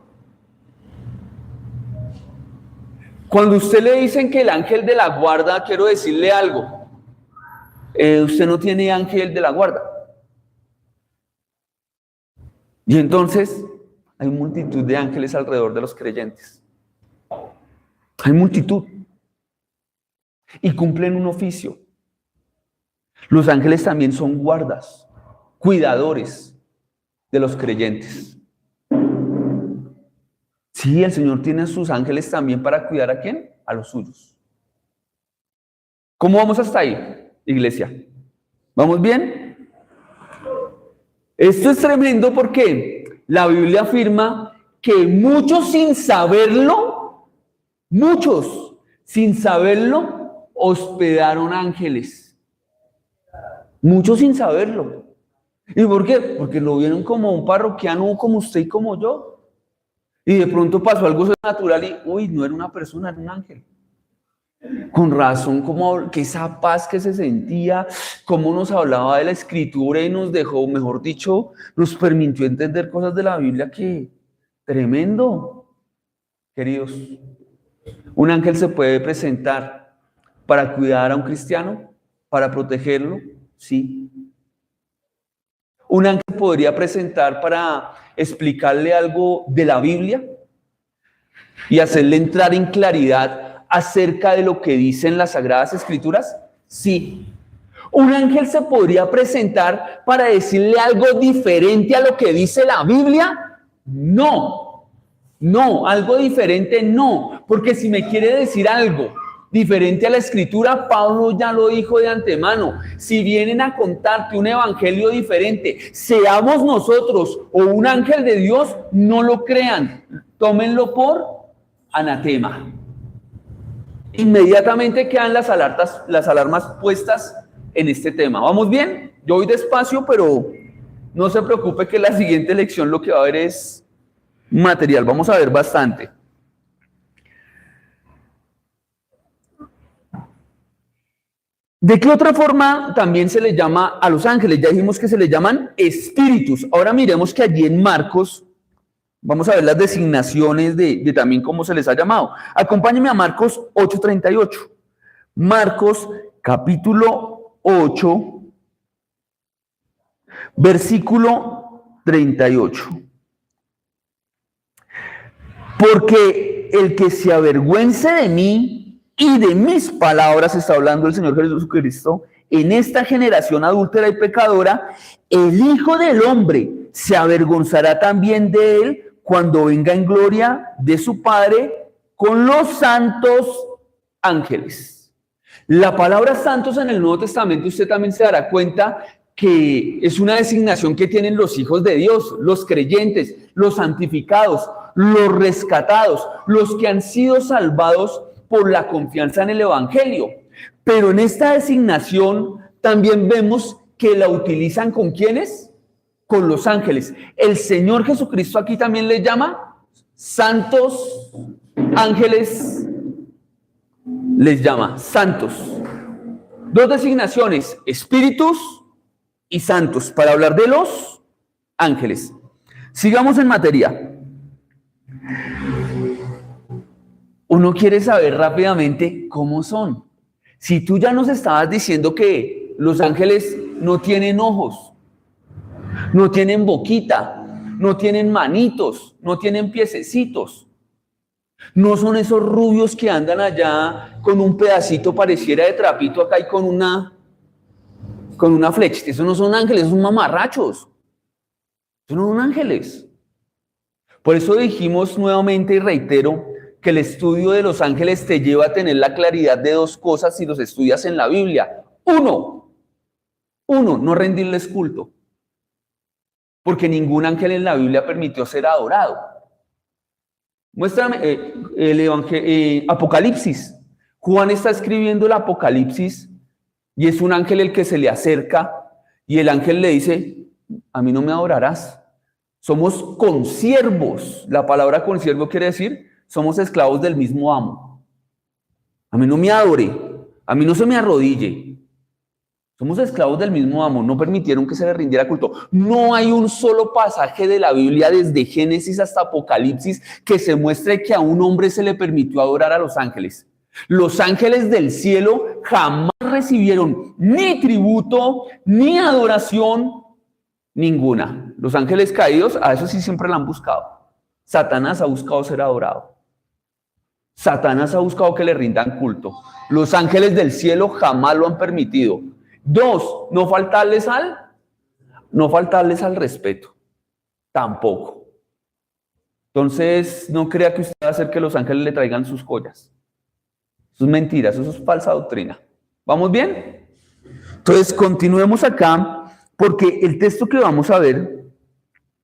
Cuando usted le dicen que el ángel de la guarda, quiero decirle algo. Usted no tiene ángel de la guarda. Y entonces hay multitud de ángeles alrededor de los creyentes. Hay multitud. Y cumplen un oficio. Los ángeles también son guardas, cuidadores de los creyentes. Sí, el Señor tiene a sus ángeles también para cuidar ¿a quién? A los suyos. ¿Cómo vamos hasta ahí, iglesia? ¿Vamos bien? Esto es tremendo porque la Biblia afirma que muchos sin saberlo, hospedaron ángeles. Muchos sin saberlo. ¿Y por qué? Porque lo vieron como un parroquiano como usted y como yo. Y de pronto pasó algo natural y, uy, no era una persona, era un ángel. Con razón, como que esa paz que se sentía, cómo nos hablaba de la escritura y nos dejó, mejor dicho, nos permitió entender cosas de la Biblia que tremendo. Queridos, un ángel se puede presentar para cuidar a un cristiano, para protegerlo, sí. Un ángel podría presentar para explicarle algo de la Biblia y hacerle entrar en claridad acerca de lo que dicen las Sagradas Escrituras? Sí. ¿Un ángel se podría presentar para decirle algo diferente a lo que dice la Biblia? No. No, algo diferente no. Porque si me quiere decir algo diferente a la Escritura, Pablo ya lo dijo de antemano. Si vienen a contarte un evangelio diferente, seamos nosotros o un ángel de Dios, no lo crean. Tómenlo por anatema. Inmediatamente quedan las alarmas puestas en este tema. ¿Vamos bien? Yo voy despacio, pero no se preocupe que la siguiente lección lo que va a ver es material. Vamos a ver bastante. ¿De qué otra forma también se le llama a los ángeles? Ya dijimos que se les llaman espíritus. Ahora miremos que allí en Marcos, vamos a ver las designaciones de también cómo se les ha llamado. Acompáñenme a Marcos 8:38. Marcos capítulo 8, versículo 38. Porque el que se avergüence de mí y de mis palabras, está hablando el Señor Jesucristo, en esta generación adúltera y pecadora, el Hijo del Hombre se avergonzará también de él cuando venga en gloria de su Padre con los santos ángeles. La palabra santos en el Nuevo Testamento, usted también se dará cuenta que es una designación que tienen los hijos de Dios, los creyentes, los santificados, los rescatados, los que han sido salvados por la confianza en el Evangelio. Pero en esta designación también vemos que la utilizan ¿con quiénes? Con los ángeles. El Señor Jesucristo aquí también le llama santos ángeles, les llama santos. Dos designaciones, espíritus y santos, para hablar de los ángeles. Sigamos en materia. Uno quiere saber rápidamente cómo son. Si tú ya nos estabas diciendo que los ángeles no tienen ojos, no tienen boquita, no tienen manitos, no tienen piececitos, no son esos rubios que andan allá con un pedacito pareciera de trapito acá y con una flechita. Esos no son ángeles, son mamarrachos. Esos no son ángeles. Por eso dijimos nuevamente y reitero que el estudio de los ángeles te lleva a tener la claridad de dos cosas si los estudias en la Biblia. Uno, no rendirles culto, porque ningún ángel en la Biblia permitió ser adorado. Muéstrame Apocalipsis. Juan está escribiendo el Apocalipsis y es un ángel el que se le acerca y el ángel le dice, a mí no me adorarás. Somos consiervos. La palabra consiervo quiere decir, somos esclavos del mismo amo. A mí no me adore, a mí no se me arrodille. Somos esclavos del mismo amo, no permitieron que se le rindiera culto. No hay un solo pasaje de la Biblia desde Génesis hasta Apocalipsis que se muestre que a un hombre se le permitió adorar a los ángeles. Los ángeles del cielo jamás recibieron ni tributo, ni adoración, ninguna. Los ángeles caídos, a eso sí siempre la han buscado. Satanás ha buscado ser adorado. Satanás ha buscado que le rindan culto. Los ángeles del cielo jamás lo han permitido. Dos, no faltarles al respeto. Tampoco. Entonces, no crea que usted va a hacer que los ángeles le traigan sus joyas. Eso es mentira, eso es falsa doctrina. ¿Vamos bien? Entonces, continuemos acá, porque el texto que vamos a ver,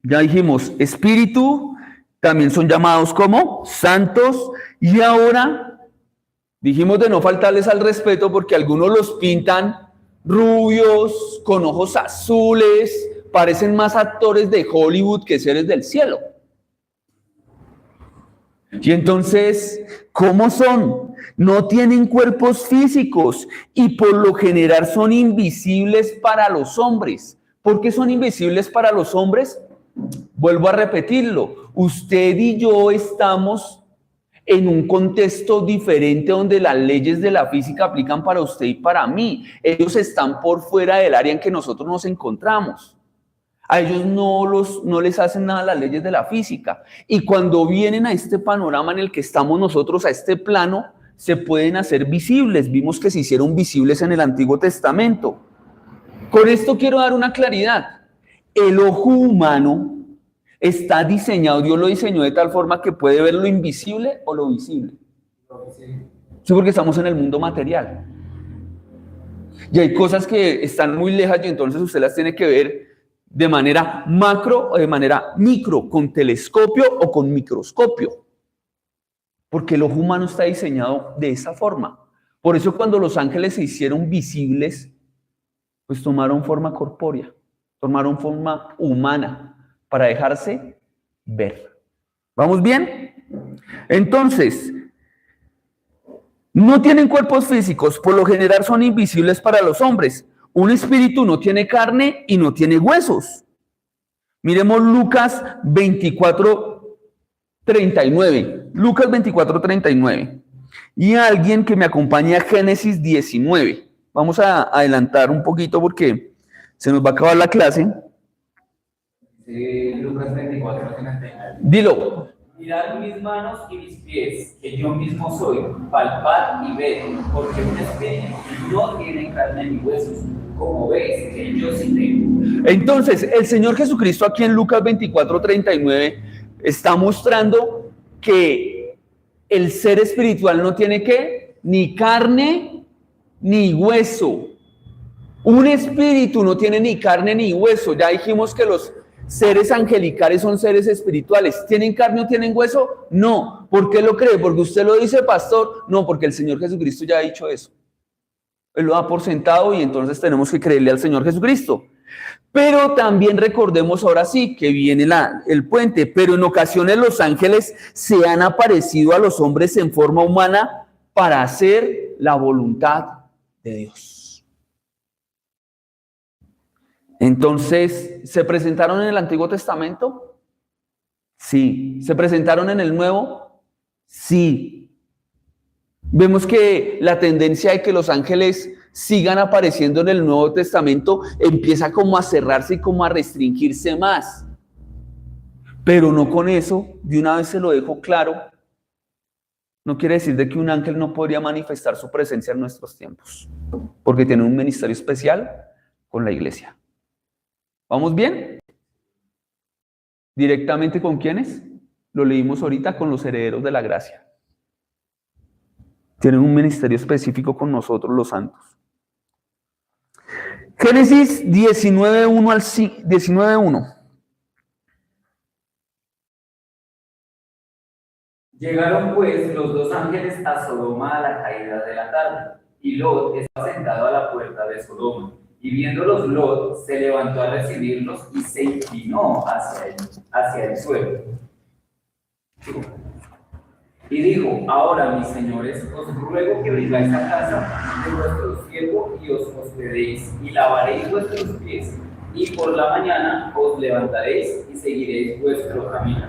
ya dijimos, espíritu, también son llamados como santos, y ahora dijimos de no faltarles al respeto porque algunos los pintan rubios, con ojos azules, parecen más actores de Hollywood que seres del cielo. Y entonces, ¿cómo son? No tienen cuerpos físicos y por lo general son invisibles para los hombres. ¿Por qué son invisibles para los hombres? Vuelvo a repetirlo. Usted y yo estamos en un contexto diferente donde las leyes de la física aplican para usted y para mí. Ellos están por fuera del área en que nosotros nos encontramos. A ellos no les hacen nada las leyes de la física. Y cuando vienen a este panorama en el que estamos nosotros, a este plano, se pueden hacer visibles. Vimos que se hicieron visibles en el Antiguo Testamento. Con esto quiero dar una claridad. El ojo humano está diseñado, Dios lo diseñó de tal forma que puede ver lo invisible o lo visible. Sí, porque estamos en el mundo material. Y hay cosas que están muy lejas y entonces usted las tiene que ver de manera macro o de manera micro, con telescopio o con microscopio. Porque el ojo humano está diseñado de esa forma. Por eso cuando los ángeles se hicieron visibles, pues tomaron forma corpórea, tomaron forma humana para dejarse ver. ¿Vamos bien? Entonces, no tienen cuerpos físicos, por lo general son invisibles para los hombres. Un espíritu no tiene carne y no tiene huesos. Miremos Lucas 24:39. Lucas 24:39. Y alguien que me acompañe a Génesis 19. Vamos a adelantar un poquito porque se nos va a acabar la clase. Lucas 24:39. Dilo. Mirad mis manos y mis pies, que yo mismo soy, palpad y ved, porque un espíritu no tiene carne ni huesos, como veis que yo sí tengo. Entonces, el Señor Jesucristo aquí en Lucas 24:39 está mostrando que el ser espiritual no tiene ¿qué? Ni carne ni hueso. Un espíritu no tiene ni carne ni hueso. Ya dijimos que los seres angelicales son seres espirituales. ¿Tienen carne o tienen hueso? No. ¿Por qué lo cree? ¿Porque usted lo dice, pastor? No, porque el Señor Jesucristo ya ha dicho eso. Él lo da por sentado y entonces tenemos que creerle al Señor Jesucristo. Pero también recordemos ahora sí que viene el puente, pero en ocasiones los ángeles se han aparecido a los hombres en forma humana para hacer la voluntad de Dios. Entonces, ¿se presentaron en el Antiguo Testamento? Sí. ¿Se presentaron en el Nuevo? Sí. Vemos que la tendencia de que los ángeles sigan apareciendo en el Nuevo Testamento empieza como a cerrarse y como a restringirse más. Pero no con eso, de una vez se lo dejo claro, no quiere decir de que un ángel no podría manifestar su presencia en nuestros tiempos, porque tiene un ministerio especial con la iglesia. ¿Vamos bien? ¿Directamente con quiénes? Lo leímos ahorita con los herederos de la gracia. Tienen un ministerio específico con nosotros, los santos. Génesis 19:1 al 19:1. Llegaron pues los dos ángeles a Sodoma a la caída de la tarde, y Lot estaba sentado a la puerta de Sodoma. Y viéndolos Lot, se levantó a recibirlos y se inclinó hacia el suelo. Y dijo: ahora, mis señores, os ruego que vengáis a casa de vuestro siervo y os hospedéis, y lavaréis vuestros pies, y por la mañana os levantaréis y seguiréis vuestro camino.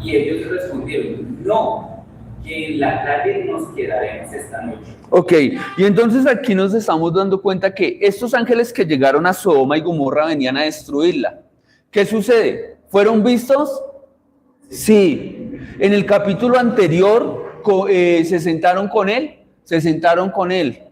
Y ellos respondieron: no, que en la calle nos quedaremos esta noche. Ok, y entonces aquí nos estamos dando cuenta que estos ángeles que llegaron a Sodoma y Gomorra venían a destruirla. ¿Qué sucede? ¿Fueron vistos? Sí. En el capítulo anterior se sentaron con él.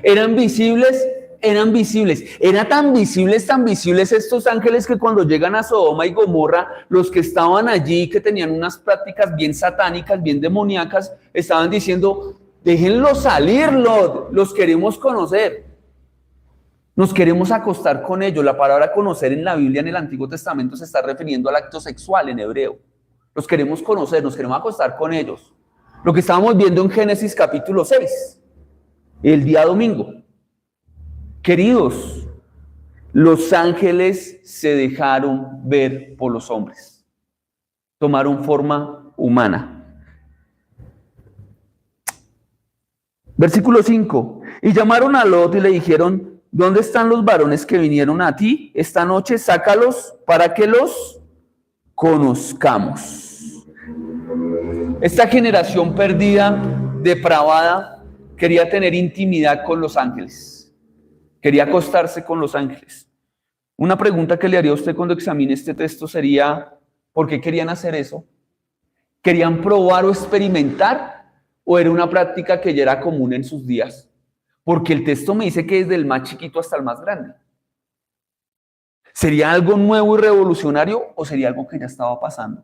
¿Eran visibles? Eran visibles. Eran tan visibles estos ángeles que cuando llegan a Sodoma y Gomorra, los que estaban allí, que tenían unas prácticas bien satánicas, bien demoníacas, estaban diciendo: déjenlos salir, los queremos conocer. Nos queremos acostar con ellos. La palabra conocer en la Biblia, en el Antiguo Testamento, se está refiriendo al acto sexual en hebreo. Los queremos conocer, nos queremos acostar con ellos. Lo que estábamos viendo en Génesis capítulo 6, el día domingo. Queridos, los ángeles se dejaron ver por los hombres. Tomaron forma humana. Versículo 5. Y llamaron a Lot y le dijeron: ¿dónde están los varones que vinieron a ti esta noche? Sácalos para que los conozcamos. Esta generación perdida, depravada, quería tener intimidad con los ángeles. Quería acostarse con los ángeles. Una pregunta que le haría a usted cuando examine este texto sería: ¿por qué querían hacer eso? ¿Querían probar o experimentar? ¿O era una práctica que ya era común en sus días? Porque el texto me dice que desde el más chiquito hasta el más grande. ¿Sería algo nuevo y revolucionario o sería algo que ya estaba pasando?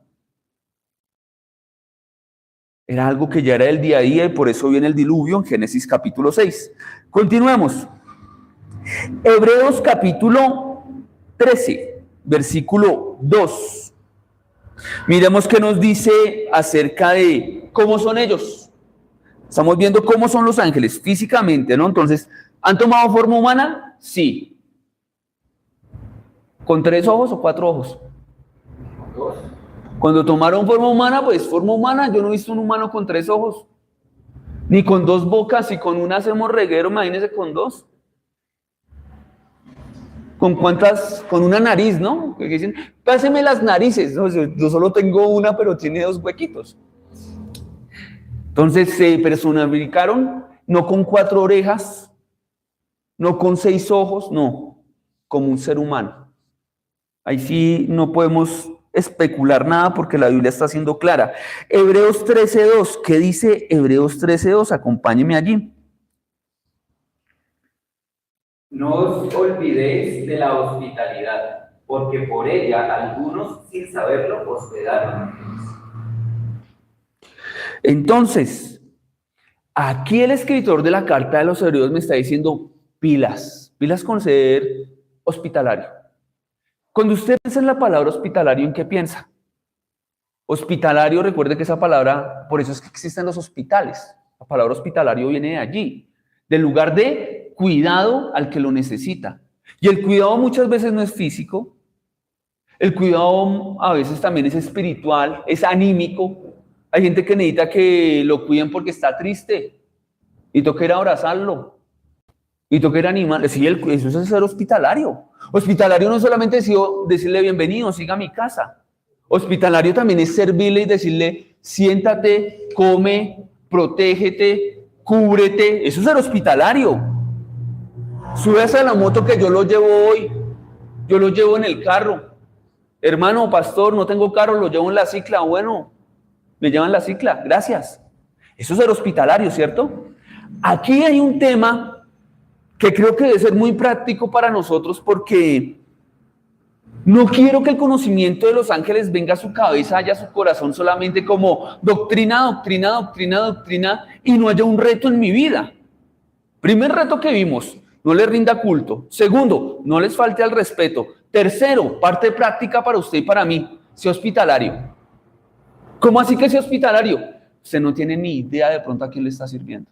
Era algo que ya era el día a día y por eso viene el diluvio en Génesis capítulo 6. Continuemos. Hebreos capítulo 13, versículo 2. Miremos qué nos dice acerca de cómo son ellos. Estamos viendo cómo son los ángeles físicamente, ¿no? Entonces, ¿han tomado forma humana? Sí. ¿Con 3 ojos o 4 ojos? 2. Cuando tomaron forma humana, pues forma humana. Yo no he visto un humano con 3 ojos. Ni con 2 bocas, y con una hacemos reguero, imagínense con 2. ¿Con cuántas? Con una nariz, ¿no? Que dicen: páseme las narices. No, yo solo tengo una, pero tiene 2 huequitos. Entonces se personificaron no con 4 orejas, no con 6 ojos, no, como un ser humano. Ahí sí no podemos especular nada porque la Biblia está siendo clara. Hebreos 13:2, ¿qué dice Hebreos 13:2? Acompáñeme allí. No os olvidéis de la hospitalidad, porque por ella algunos, sin saberlo, hospedaron. Entonces, aquí el escritor de la carta de los Hebreos me está diciendo: pilas con ser hospitalario. Cuando usted piensa en la palabra hospitalario, ¿en qué piensa? Hospitalario, recuerde que esa palabra, por eso es que existen los hospitales. La palabra hospitalario viene de allí, del lugar de cuidado al que lo necesita. Y el cuidado muchas veces no es físico. El cuidado a veces también es espiritual, es anímico. Hay gente que necesita que lo cuiden porque está triste y toca ir a abrazarlo y toca ir a animarle. Sí, eso es ser hospitalario. Hospitalario no es solamente decirle: bienvenido, siga a mi casa. Hospitalario también es servirle y decirle: siéntate, come, protégete, cúbrete. Eso es ser hospitalario. Súbase a la moto que yo lo llevo hoy. Yo lo llevo en el carro. Hermano, pastor, no tengo carro, lo llevo en la cicla. Bueno, me llevan la cicla, gracias. Eso es ser hospitalario, ¿cierto? Aquí hay un tema que creo que debe ser muy práctico para nosotros, porque No quiero que el conocimiento de los ángeles venga a su cabeza y a su corazón solamente como doctrina, doctrina, doctrina, doctrina, y no haya un reto en mi vida. Primer reto que vimos, no les rinda culto. Segundo, no les falte al respeto. Tercero, parte práctica para usted y para mí, sea hospitalario. ¿Cómo así que sea hospitalario? Usted no tiene ni idea de pronto a quién le está sirviendo.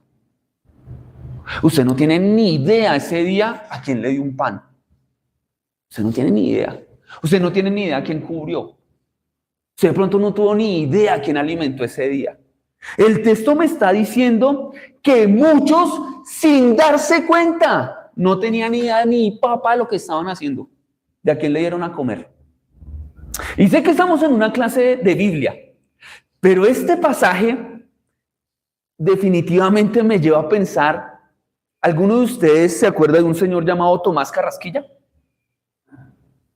Usted no tiene ni idea ese día a quién le dio un pan. Usted no tiene ni idea. Usted no tiene ni idea a quién cubrió. Usted de pronto no tuvo ni idea a quién alimentó ese día. El texto me está diciendo que muchos, sin darse cuenta, no tenían ni idea ni papa de lo que estaban haciendo, de a quién le dieron a comer. Y sé que estamos en una clase de Biblia, pero este pasaje definitivamente me lleva a pensar, ¿alguno de ustedes se acuerda de un señor llamado Tomás Carrasquilla?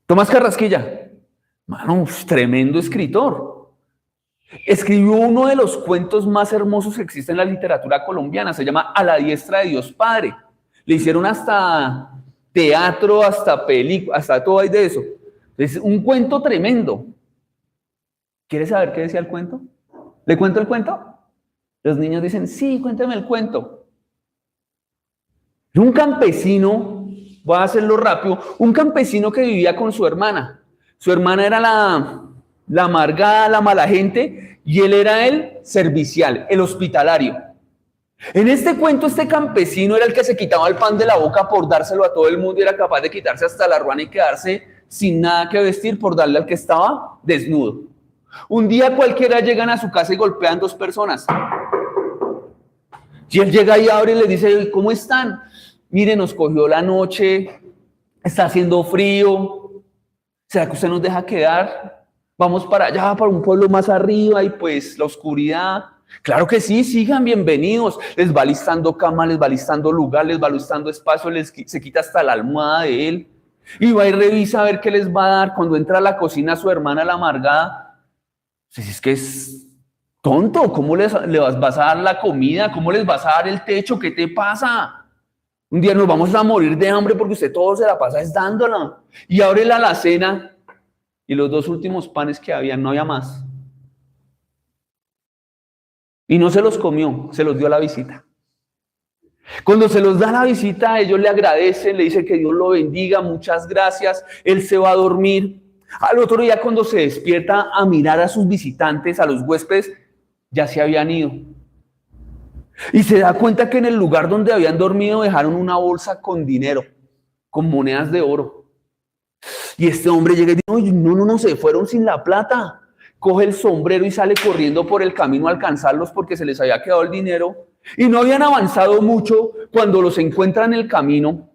Tomás Carrasquilla, mano, tremendo escritor. Escribió uno de los cuentos más hermosos que existe en la literatura colombiana, se llama A la diestra de Dios Padre. Le hicieron hasta teatro, hasta película, hasta todo hay de eso. Es un cuento tremendo. ¿Quieres saber qué decía el cuento? ¿Le cuento el cuento? Los niños dicen, sí, cuéntame el cuento. Un campesino, voy a hacerlo rápido, un campesino que vivía con su hermana. Su hermana era la amargada, la mala gente, y él era el servicial, el hospitalario. En este cuento, este campesino era el que se quitaba el pan de la boca por dárselo a todo el mundo y era capaz de quitarse hasta la ruana y quedarse sin nada que vestir por darle al que estaba desnudo. Un día cualquiera llegan a su casa y golpean 2 personas. Y él llega y abre y les dice, ¿cómo están? Mire, nos cogió la noche, está haciendo frío. ¿Será que usted nos deja quedar? Vamos para allá, para un pueblo más arriba y pues la oscuridad. Claro que sí, sigan, bienvenidos. Les va listando cama, les va listando lugar, les va listando espacio, se quita hasta la almohada de él. Y va y revisa a ver qué les va a dar. Cuando entra a la cocina su hermana, la amargada, pues es que es tonto. ¿Cómo le vas a dar la comida? ¿Cómo les vas a dar el techo? ¿Qué te pasa? Un día nos vamos a morir de hambre porque usted todo se la pasa es dándola. Y abre la alacena y los 2 últimos panes que había, no había más. Y no se los comió, se los dio a la visita. Cuando se los da a la visita, ellos le agradecen, le dicen que Dios lo bendiga, muchas gracias, él se va a dormir. Al otro día, cuando se despierta a mirar a sus visitantes, a los huéspedes, ya se habían ido. Y se da cuenta que en el lugar donde habían dormido dejaron una bolsa con dinero, con monedas de oro. Y este hombre llega y dice, no, se fueron sin la plata. Coge el sombrero y sale corriendo por el camino a alcanzarlos porque se les había quedado el dinero. Y no habían avanzado mucho cuando los encuentran en el camino.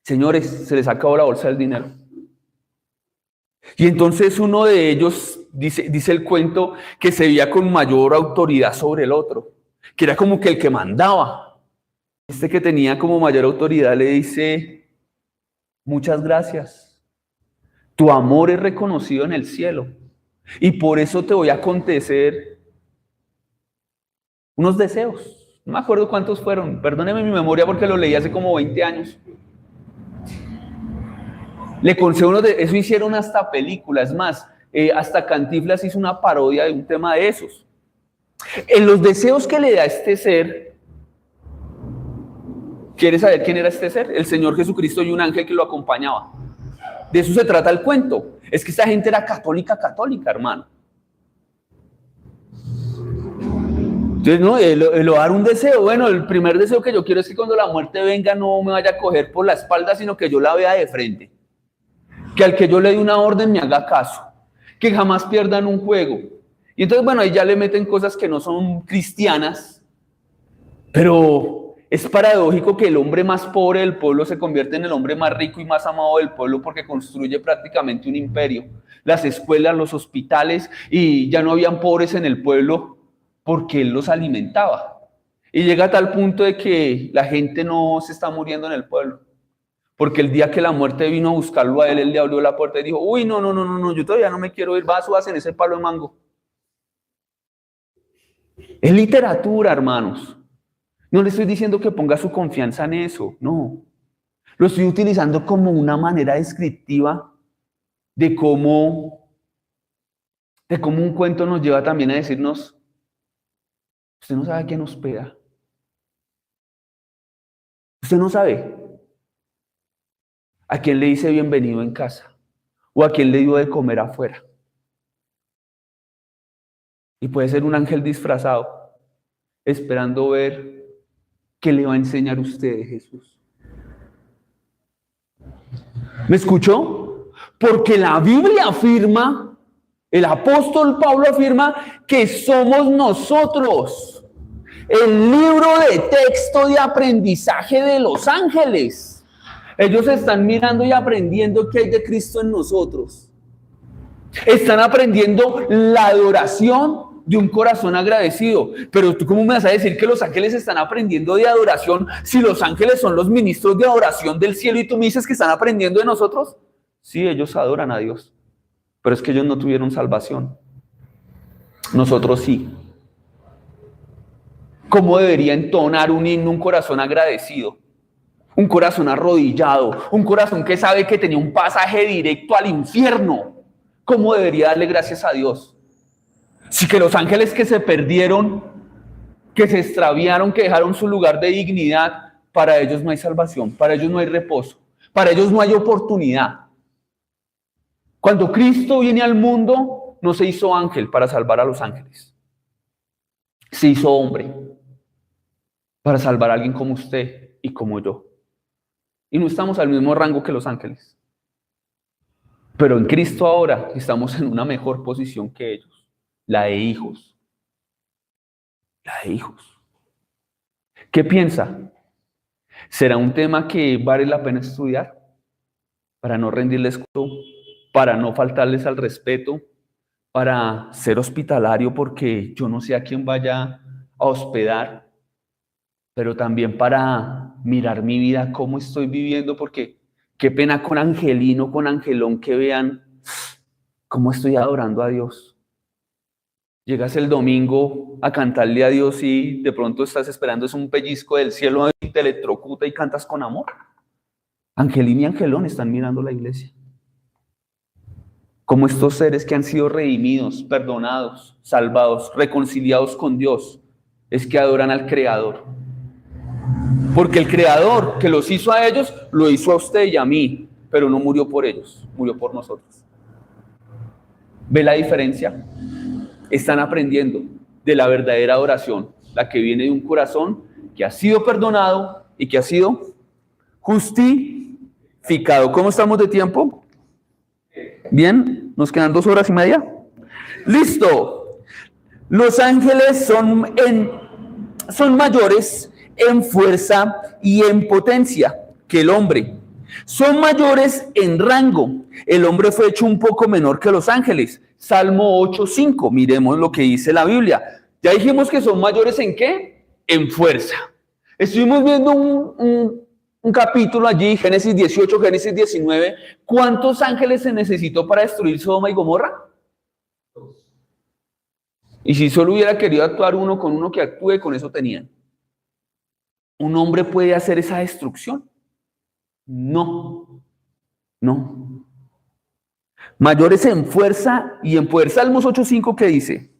Señores, se les acabó la bolsa del dinero. Y entonces uno de ellos, dice el cuento, que se veía con mayor autoridad sobre el otro, que era como que el que mandaba. Este que tenía como mayor autoridad le dice, muchas gracias. Tu amor es reconocido en el cielo y por eso te voy a acontecer unos deseos. No me acuerdo cuántos fueron, perdóneme mi memoria porque lo leí hace como 20 años. Le concedo unos de eso, hicieron hasta películas, más, hasta Cantinflas hizo una parodia de un tema de esos. En los deseos que le da este ser, ¿quieres saber quién era este ser? El Señor Jesucristo y un ángel que lo acompañaba. De eso se trata el cuento. Es que esta gente era católica, hermano. Entonces, no, el dar un deseo. Bueno, el primer deseo que yo quiero es que cuando la muerte venga no me vaya a coger por la espalda, sino que yo la vea de frente. Que al que yo le dé una orden me haga caso. Que jamás pierdan un juego. Y entonces, bueno, ahí ya le meten cosas que no son cristianas, pero es paradójico que el hombre más pobre del pueblo se convierte en el hombre más rico y más amado del pueblo porque construye prácticamente un imperio. Las escuelas, los hospitales, y ya no habían pobres en el pueblo porque él los alimentaba. Y llega a tal punto de que la gente no se está muriendo en el pueblo. Porque el día que la muerte vino a buscarlo a él, él le abrió la puerta y dijo, uy, no, yo todavía no me quiero ir, vas en ese palo de mango. Es literatura, hermanos. No le estoy diciendo que ponga su confianza en eso, no. Lo estoy utilizando como una manera descriptiva de cómo un cuento nos lleva también a decirnos, usted no sabe a quién hospeda. Usted no sabe a quién le dice bienvenido en casa o a quién le dio de comer afuera. Y puede ser un ángel disfrazado, esperando ver qué le va a enseñar usted de Jesús. ¿Me escuchó? Porque la Biblia afirma, el apóstol Pablo afirma que somos nosotros el libro de texto de aprendizaje de los ángeles. Ellos están mirando y aprendiendo qué hay de Cristo en nosotros. Están aprendiendo la adoración de un corazón agradecido. Pero tú, ¿cómo me vas a decir que los ángeles están aprendiendo de adoración si los ángeles son los ministros de adoración del cielo y tú me dices que están aprendiendo de nosotros? Sí, ellos adoran a Dios, pero es que ellos no tuvieron salvación. Nosotros sí. ¿Cómo debería entonar un himno un corazón agradecido? Un corazón arrodillado, un corazón que sabe que tenía un pasaje directo al infierno. ¿Cómo debería darle gracias a Dios? Si que los ángeles que se perdieron, que se extraviaron, que dejaron su lugar de dignidad, para ellos no hay salvación, para ellos no hay reposo, para ellos no hay oportunidad. Cuando Cristo viene al mundo, no se hizo ángel para salvar a los ángeles. Se hizo hombre para salvar a alguien como usted y como yo. Y no estamos al mismo rango que los ángeles. Pero en Cristo ahora estamos en una mejor posición que ellos. La de hijos. La de hijos. ¿Qué piensa? ¿Será un tema que vale la pena estudiar? Para no rendirles culto, para no faltarles al respeto, para ser hospitalario porque yo no sé a quién vaya a hospedar, pero también para mirar mi vida, cómo estoy viviendo, porque qué pena con Angelino, con Angelón, que vean cómo estoy adorando a Dios. Llegas el domingo a cantarle a Dios y de pronto estás esperando es un pellizco del cielo y te electrocuta y cantas con amor. Angelín y Angelón están mirando la iglesia. Como estos seres que han sido redimidos, perdonados, salvados, reconciliados con Dios, es que adoran al Creador. Porque el Creador que los hizo a ellos, lo hizo a usted y a mí, pero no murió por ellos, murió por nosotros. ¿Ve la diferencia? Están aprendiendo de la verdadera adoración, la que viene de un corazón que ha sido perdonado y que ha sido justificado. ¿Cómo estamos de tiempo? Bien, nos quedan 2 horas y media. ¡Listo! Los ángeles son mayores en fuerza y en potencia que el hombre. Son mayores en rango. El hombre fue hecho un poco menor que los ángeles. Salmo 8:5. Miremos lo que dice la Biblia. Ya dijimos que son mayores ¿en qué? En fuerza. Estuvimos viendo un capítulo allí, Génesis 18, Génesis 19. ¿Cuántos ángeles se necesitó para destruir Sodoma y Gomorra? 2. Y si solo hubiera querido actuar uno con uno que actúe, con eso tenían. ¿Un hombre puede hacer esa destrucción? No. No. Mayores en fuerza y en poder. Salmos 8:5, ¿qué dice?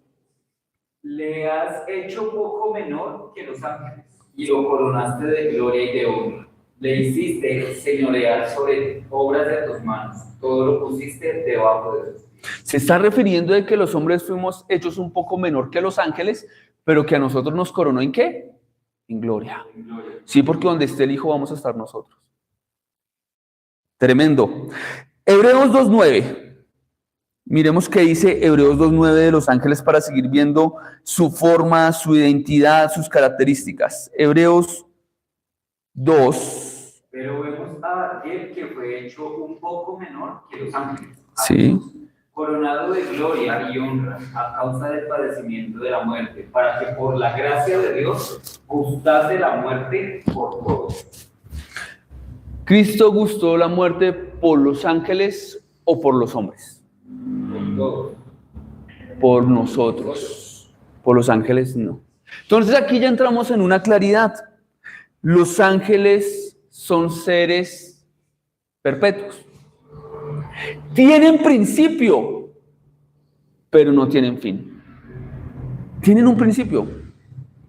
Le has hecho poco menor que los ángeles y lo coronaste de gloria y de honra. Le hiciste señorear sobre obras de tus manos. Todo lo pusiste debajo de tus pies. Se está refiriendo de que los hombres fuimos hechos un poco menor que los ángeles, pero que a nosotros nos coronó ¿en qué? En gloria. Sí, porque donde esté el Hijo vamos a estar nosotros. Tremendo. Hebreos 2:9. Miremos qué dice Hebreos 2:9 de los ángeles para seguir viendo su forma, su identidad, sus características. Hebreos 2. Pero vemos a aquel que fue hecho un poco menor que los ángeles. Sí. Coronado de gloria y honra a causa del padecimiento de la muerte, para que por la gracia de Dios gustase la muerte por todos. ¿Cristo gustó la muerte por los ángeles o por los hombres? Por todos. Por nosotros. Por los ángeles no. Entonces aquí ya entramos en una claridad. Los ángeles son seres perpetuos. Tienen principio, pero no tienen fin. Tienen un principio,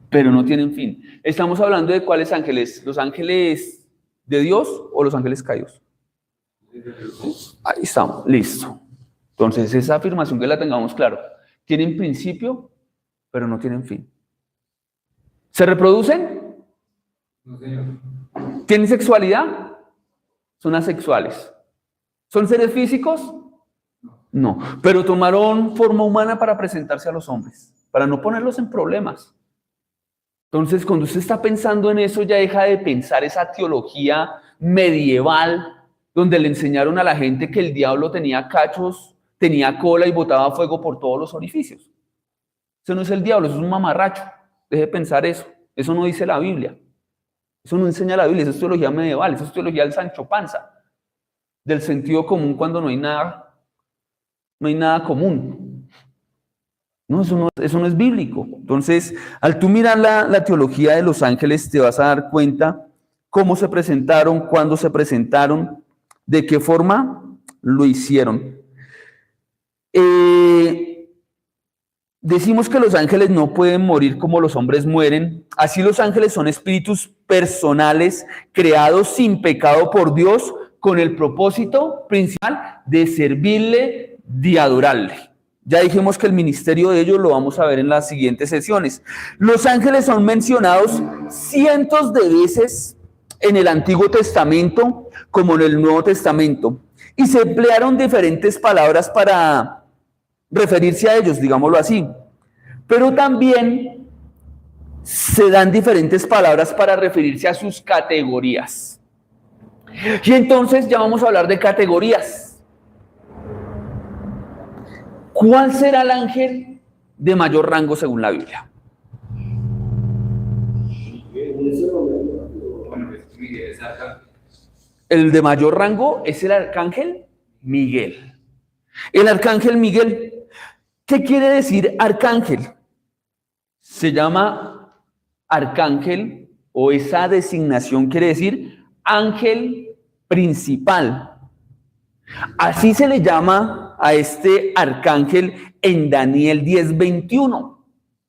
pero no tienen fin. Estamos hablando de cuáles ángeles, los ángeles de Dios o los ángeles caídos. Ahí estamos, listo. Entonces, esa afirmación que la tengamos claro. Tienen principio, pero no tienen fin. ¿Se reproducen? No, señor. ¿Tienen sexualidad? Son asexuales. ¿Son seres físicos? No. Pero tomaron forma humana para presentarse a los hombres, para no ponerlos en problemas. Entonces, cuando usted está pensando en eso, ya deja de pensar esa teología medieval donde le enseñaron a la gente que el diablo tenía cachos, tenía cola y botaba fuego por todos los orificios. Eso no es el diablo, eso es un mamarracho. Deje de pensar eso. Eso no dice la Biblia. Eso no enseña la Biblia, eso es teología medieval, eso es teología del Sancho Panza, del sentido común cuando no hay nada común. No, eso no es bíblico. Entonces, al tú mirar la teología de los ángeles, te vas a dar cuenta cómo se presentaron, cuándo se presentaron, de qué forma lo hicieron. Decimos que los ángeles no pueden morir como los hombres mueren. Así los ángeles son espíritus personales creados sin pecado por Dios con el propósito principal de servirle, de adorarle. Ya dijimos que el ministerio de ellos lo vamos a ver en las siguientes sesiones. Los ángeles son mencionados cientos de veces en el Antiguo Testamento como en el Nuevo Testamento. Y se emplearon diferentes palabras para referirse a ellos, digámoslo así. Pero también se dan diferentes palabras para referirse a sus categorías. Y entonces ya vamos a hablar de categorías. ¿Cuál será el ángel de mayor rango según la Biblia? El de mayor rango es el arcángel Miguel. El arcángel Miguel. ¿Qué quiere decir arcángel? Se llama arcángel, o esa designación quiere decir ángel principal. Así se le llama a este arcángel en Daniel 10:21.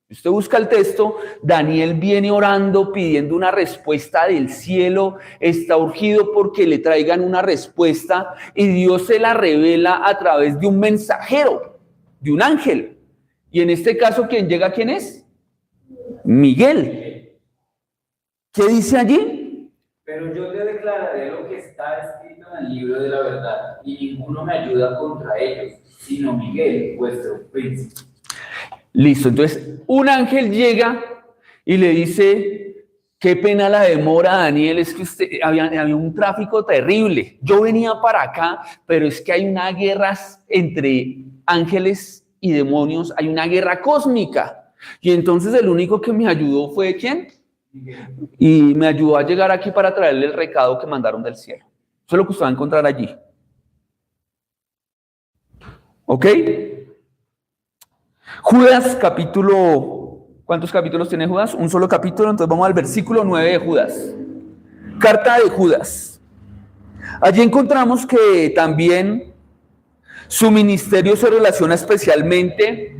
Si usted busca el texto, Daniel viene orando, pidiendo una respuesta del cielo, está urgido porque le traigan una respuesta y Dios se la revela a través de un mensajero, de un ángel. Y en este caso, ¿quién llega? ¿Quién es? Miguel. ¿Qué dice allí? Pero yo te declararé lo que está escrito en el libro de la verdad, y ninguno me ayuda contra ellos, sino Miguel, vuestro príncipe. Listo, entonces un ángel llega y le dice: qué pena la demora, Daniel, es que había un tráfico terrible. Yo venía para acá, pero es que hay una guerra entre ángeles y demonios, hay una guerra cósmica. Y entonces el único que me ayudó fue ¿quién? Y me ayudó a llegar aquí para traerle el recado que mandaron del cielo. Eso es lo que usted va a encontrar allí. ¿Ok? Judas, capítulo... ¿Cuántos capítulos tiene Judas? Un solo capítulo, entonces vamos al versículo 9 de Judas. Carta de Judas. Allí encontramos que también su ministerio se relaciona especialmente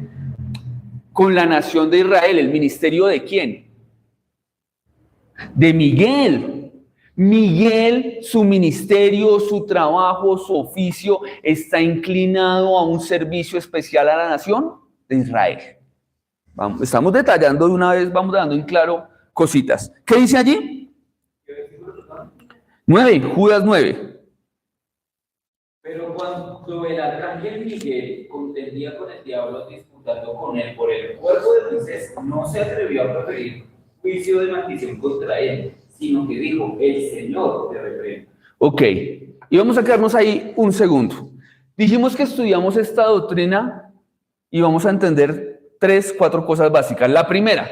con la nación de Israel. ¿El ministerio de quién? De Miguel. Miguel, su ministerio, su trabajo, su oficio está inclinado a un servicio especial a la nación de Israel. Estamos detallando de una vez, vamos dando en claro cositas. ¿Qué dice allí? 9, Judas 9. Pero cuando el arcángel Miguel contendía con el diablo disputando con él por el cuerpo de Moisés, no se atrevió a proferir juicio de maldición contra él, sino que dijo: el Señor te reprenda. Ok, y vamos a quedarnos ahí un segundo. Dijimos que estudiamos esta doctrina y vamos a entender 3, 4 cosas básicas. La primera,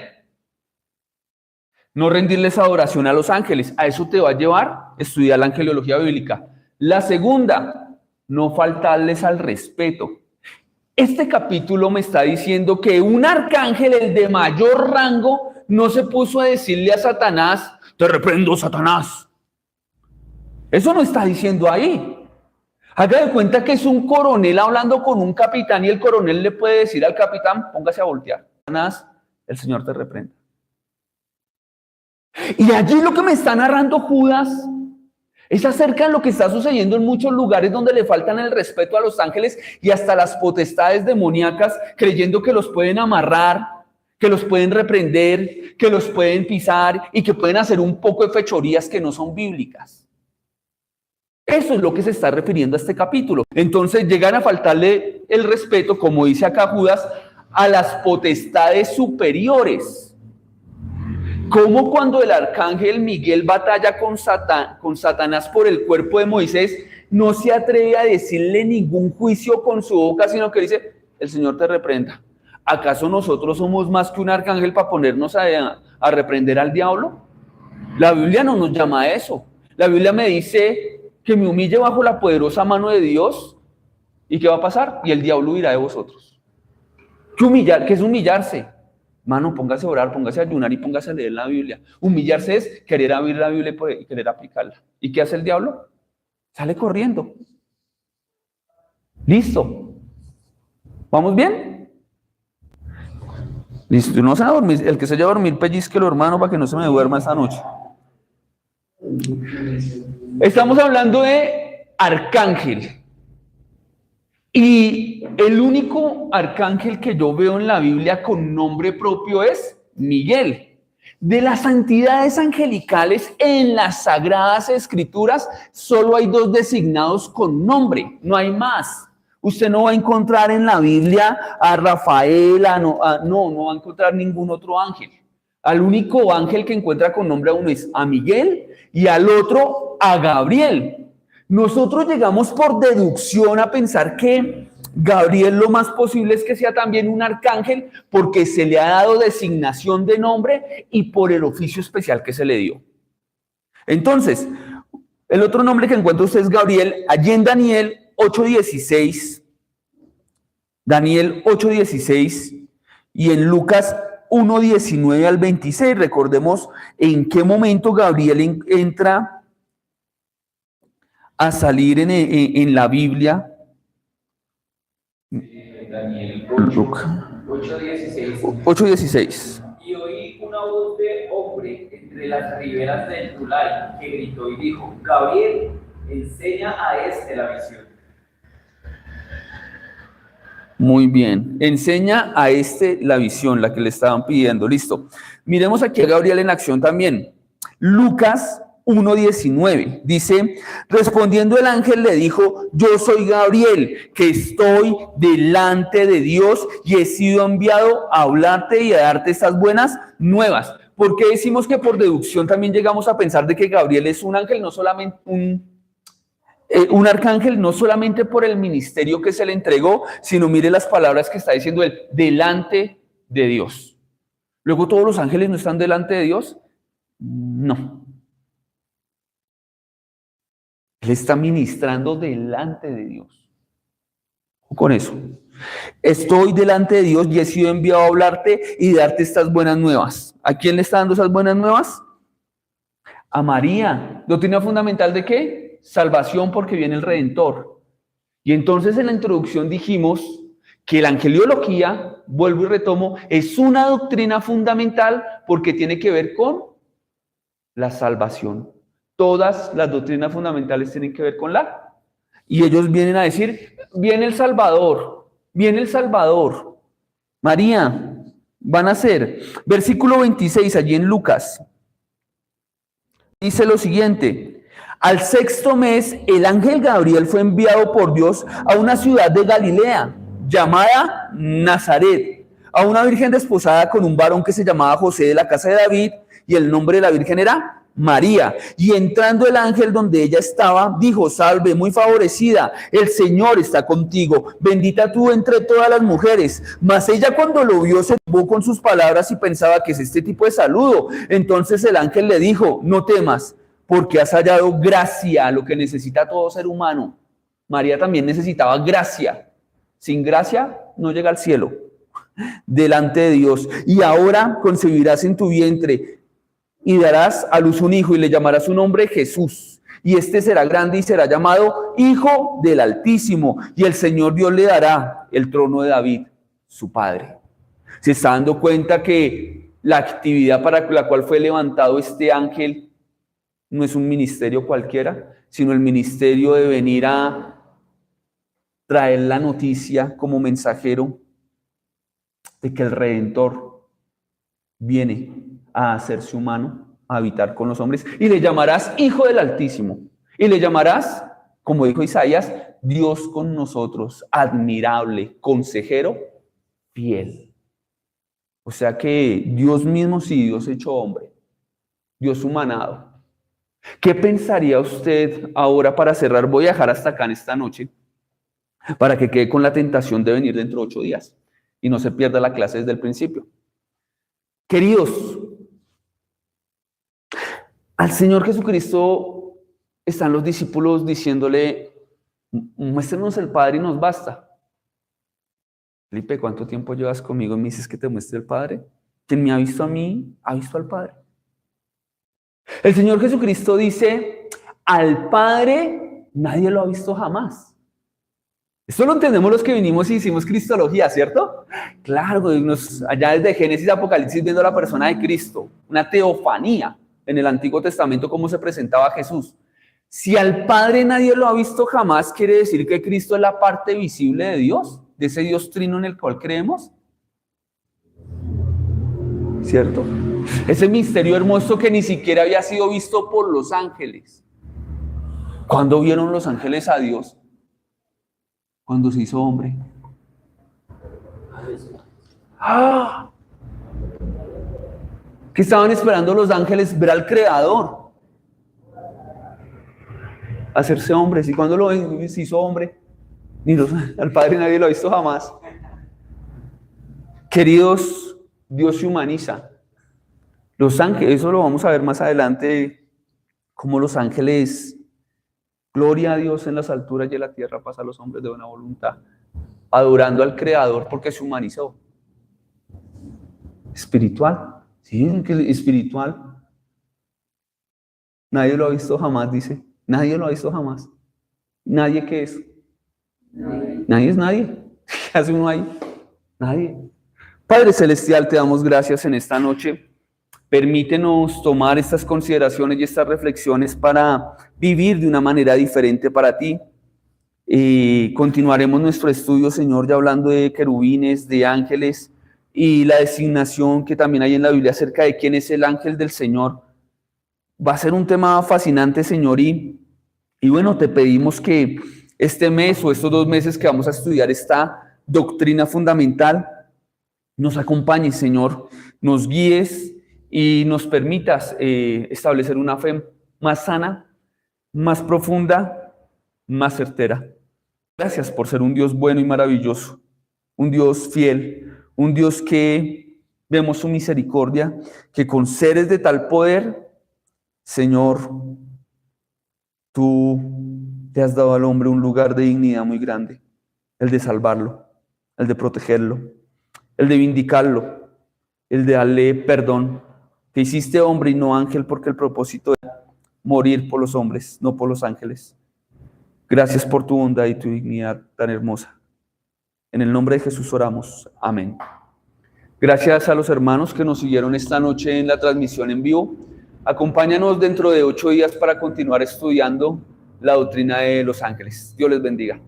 no rendirles adoración a los ángeles. A eso te va a llevar estudiar la angelología bíblica. La segunda, no faltarles al respeto. Este capítulo me está diciendo que un arcángel, el de mayor rango, no se puso a decirle a Satanás: te reprendo, Satanás. Eso no está diciendo ahí. Haga de cuenta que es un coronel hablando con un capitán y el coronel le puede decir al capitán, póngase a voltear. El Señor te reprenda. Y allí lo que me está narrando Judas es acerca de lo que está sucediendo en muchos lugares donde le faltan el respeto a los ángeles y hasta las potestades demoníacas, creyendo que los pueden amarrar, que los pueden reprender, que los pueden pisar y que pueden hacer un poco de fechorías que no son bíblicas. Eso es lo que se está refiriendo a este capítulo. Entonces llegan a faltarle el respeto, como dice acá Judas, a las potestades superiores. Como cuando el arcángel Miguel batalla con Satanás por el cuerpo de Moisés, no se atreve a decirle ningún juicio con su boca, sino que dice, el Señor te reprenda. ¿Acaso nosotros somos más que un arcángel para ponernos a reprender al diablo? La Biblia no nos llama a eso. La Biblia me dice que me humille bajo la poderosa mano de Dios. ¿Y qué va a pasar? Y el diablo huirá de vosotros. ¿Qué es humillarse? Mano, póngase a orar, póngase a ayunar y póngase a leer la Biblia. Humillarse es querer abrir la Biblia y querer aplicarla. ¿Y qué hace el diablo? Sale corriendo. Listo. ¿Vamos bien? Listo. No se va a dormir. El que se vaya a dormir, pellizquelo, hermano, para que no se me duerma esta noche. Estamos hablando de arcángel. Y el único arcángel que yo veo en la Biblia con nombre propio es Miguel. De las santidades angelicales en las Sagradas Escrituras, solo hay 2 designados con nombre, no hay más. Usted no va a encontrar en la Biblia a Rafael, no va a encontrar ningún otro ángel. Al único ángel que encuentra con nombre a uno es a Miguel y al otro a Gabriel. Nosotros llegamos por deducción a pensar que Gabriel lo más posible es que sea también un arcángel porque se le ha dado designación de nombre y por el oficio especial que se le dio. Entonces, el otro nombre que encuentra usted es Gabriel. Allí en Daniel 8:16, Daniel 8:16 y en Lucas 1:19 al 26, recordemos en qué momento Gabriel entra a salir en la Biblia. Daniel 8:16. 8:16. Y oí una voz de hombre entre las riberas del Tulay que gritó y dijo, Gabriel, enseña a este la visión. Muy bien, enseña a este la visión, la que le estaban pidiendo. Listo. Miremos aquí a Gabriel en acción también. Lucas 1:19 dice, respondiendo el ángel le dijo, yo soy Gabriel, que estoy delante de Dios y he sido enviado a hablarte y a darte estas buenas nuevas. ¿Por qué decimos que por deducción también llegamos a pensar de que Gabriel es un ángel, no solamente un arcángel, no solamente por el ministerio que se le entregó, sino mire las palabras que está diciendo él, delante de Dios? Luego, ¿todos los ángeles no están delante de Dios? No. Él está ministrando delante de Dios. Con eso. Estoy delante de Dios y he sido enviado a hablarte y darte estas buenas nuevas. ¿A quién le está dando esas buenas nuevas? A María. ¿Doctrina fundamental de qué? Salvación, porque viene el Redentor. Y entonces en la introducción dijimos que la angeliología, vuelvo y retomo, es una doctrina fundamental porque tiene que ver con la salvación. Todas las doctrinas fundamentales tienen que ver con la. Y ellos vienen a decir, viene el Salvador, viene el Salvador. María, van a ser. Versículo 26, allí en Lucas. Dice lo siguiente. Al 6º mes, el ángel Gabriel fue enviado por Dios a una ciudad de Galilea, llamada Nazaret, a una virgen desposada con un varón que se llamaba José de la casa de David, y el nombre de la virgen era María. Y entrando el ángel donde ella estaba, dijo, salve, muy favorecida, el Señor está contigo, bendita tú entre todas las mujeres. Mas ella cuando lo vio se turbó con sus palabras y pensaba, ¿qué es este tipo de saludo? Entonces el ángel le dijo, no temas, porque has hallado gracia, lo que necesita todo ser humano. María también necesitaba gracia. Sin gracia no llega al cielo, delante de Dios. Y ahora concebirás en tu vientre y darás a luz un hijo y le llamarás su nombre Jesús. y este será grande y será llamado Hijo del Altísimo, y el Señor Dios le dará el trono de David, su padre. Se está dando cuenta que la actividad para la cual fue levantado este ángel no es un ministerio cualquiera, sino el ministerio de venir a traer la noticia como mensajero de que el Redentor viene a hacerse humano, a habitar con los hombres, y le llamarás Hijo del Altísimo, y le llamarás, como dijo Isaías, Dios con nosotros, admirable, consejero, fiel. O sea que Dios mismo, sí, Dios hecho hombre, Dios humanado. ¿Qué pensaría usted ahora para cerrar? Voy a dejar hasta acá en esta noche, para que quede con la tentación de venir dentro de 8 días y no se pierda la clase desde el principio. Queridos, al Señor Jesucristo están los discípulos diciéndole, muéstrenos el Padre y nos basta. Felipe, ¿cuánto tiempo llevas conmigo y me dices que te muestre el Padre? Quien me ha visto a mí, ha visto al Padre. El Señor Jesucristo dice, al Padre nadie lo ha visto jamás. Esto lo entendemos los que vinimos y hicimos cristología, ¿cierto? Claro, allá desde Génesis a Apocalipsis viendo la persona de Cristo, una teofanía en el Antiguo Testamento, cómo se presentaba Jesús. Si al Padre nadie lo ha visto jamás, quiere decir que Cristo es la parte visible de Dios, de ese Dios trino en el cual creemos. ¿Cierto? Ese misterio hermoso que ni siquiera había sido visto por los ángeles. ¿Cuándo vieron los ángeles a Dios? Cuando se hizo hombre. ¿Qué estaban esperando los ángeles? Ver al Creador. Hacerse hombres. ¿Y cuando se hizo hombre? Al Padre nadie lo ha visto jamás. Queridos, Dios se humaniza. Los ángeles, eso lo vamos a ver más adelante, cómo los ángeles, gloria a Dios en las alturas y en la tierra, paz a los hombres de buena voluntad, adorando al Creador porque se humanizó. Espiritual, sí, espiritual. Nadie lo ha visto jamás, dice. Nadie lo ha visto jamás. ¿Nadie qué es? Nadie es nadie. ¿Qué hace uno ahí? Nadie. Padre Celestial, te damos gracias en esta noche. Permítenos tomar estas consideraciones y estas reflexiones para vivir de una manera diferente para ti. Continuaremos nuestro estudio, Señor, ya hablando de querubines, de ángeles y la designación que también hay en la Biblia acerca de quién es el ángel del Señor. Va a ser un tema fascinante, Señor, y bueno, te pedimos que este mes o estos 2 meses que vamos a estudiar esta doctrina fundamental, nos acompañes, Señor, nos guíes y nos permitas establecer una fe más sana, más profunda, más certera. Gracias por ser un Dios bueno y maravilloso, un Dios fiel, un Dios que vemos su misericordia, que con seres de tal poder, Señor, tú te has dado al hombre un lugar de dignidad muy grande, el de salvarlo, el de protegerlo, el de vindicarlo, el de darle perdón. Te hiciste hombre y no ángel porque el propósito era morir por los hombres, no por los ángeles. Gracias por tu bondad y tu dignidad tan hermosa. En el nombre de Jesús oramos. Amén. Gracias a los hermanos que nos siguieron esta noche en la transmisión en vivo. Acompáñanos dentro de 8 días para continuar estudiando la doctrina de los ángeles. Dios les bendiga.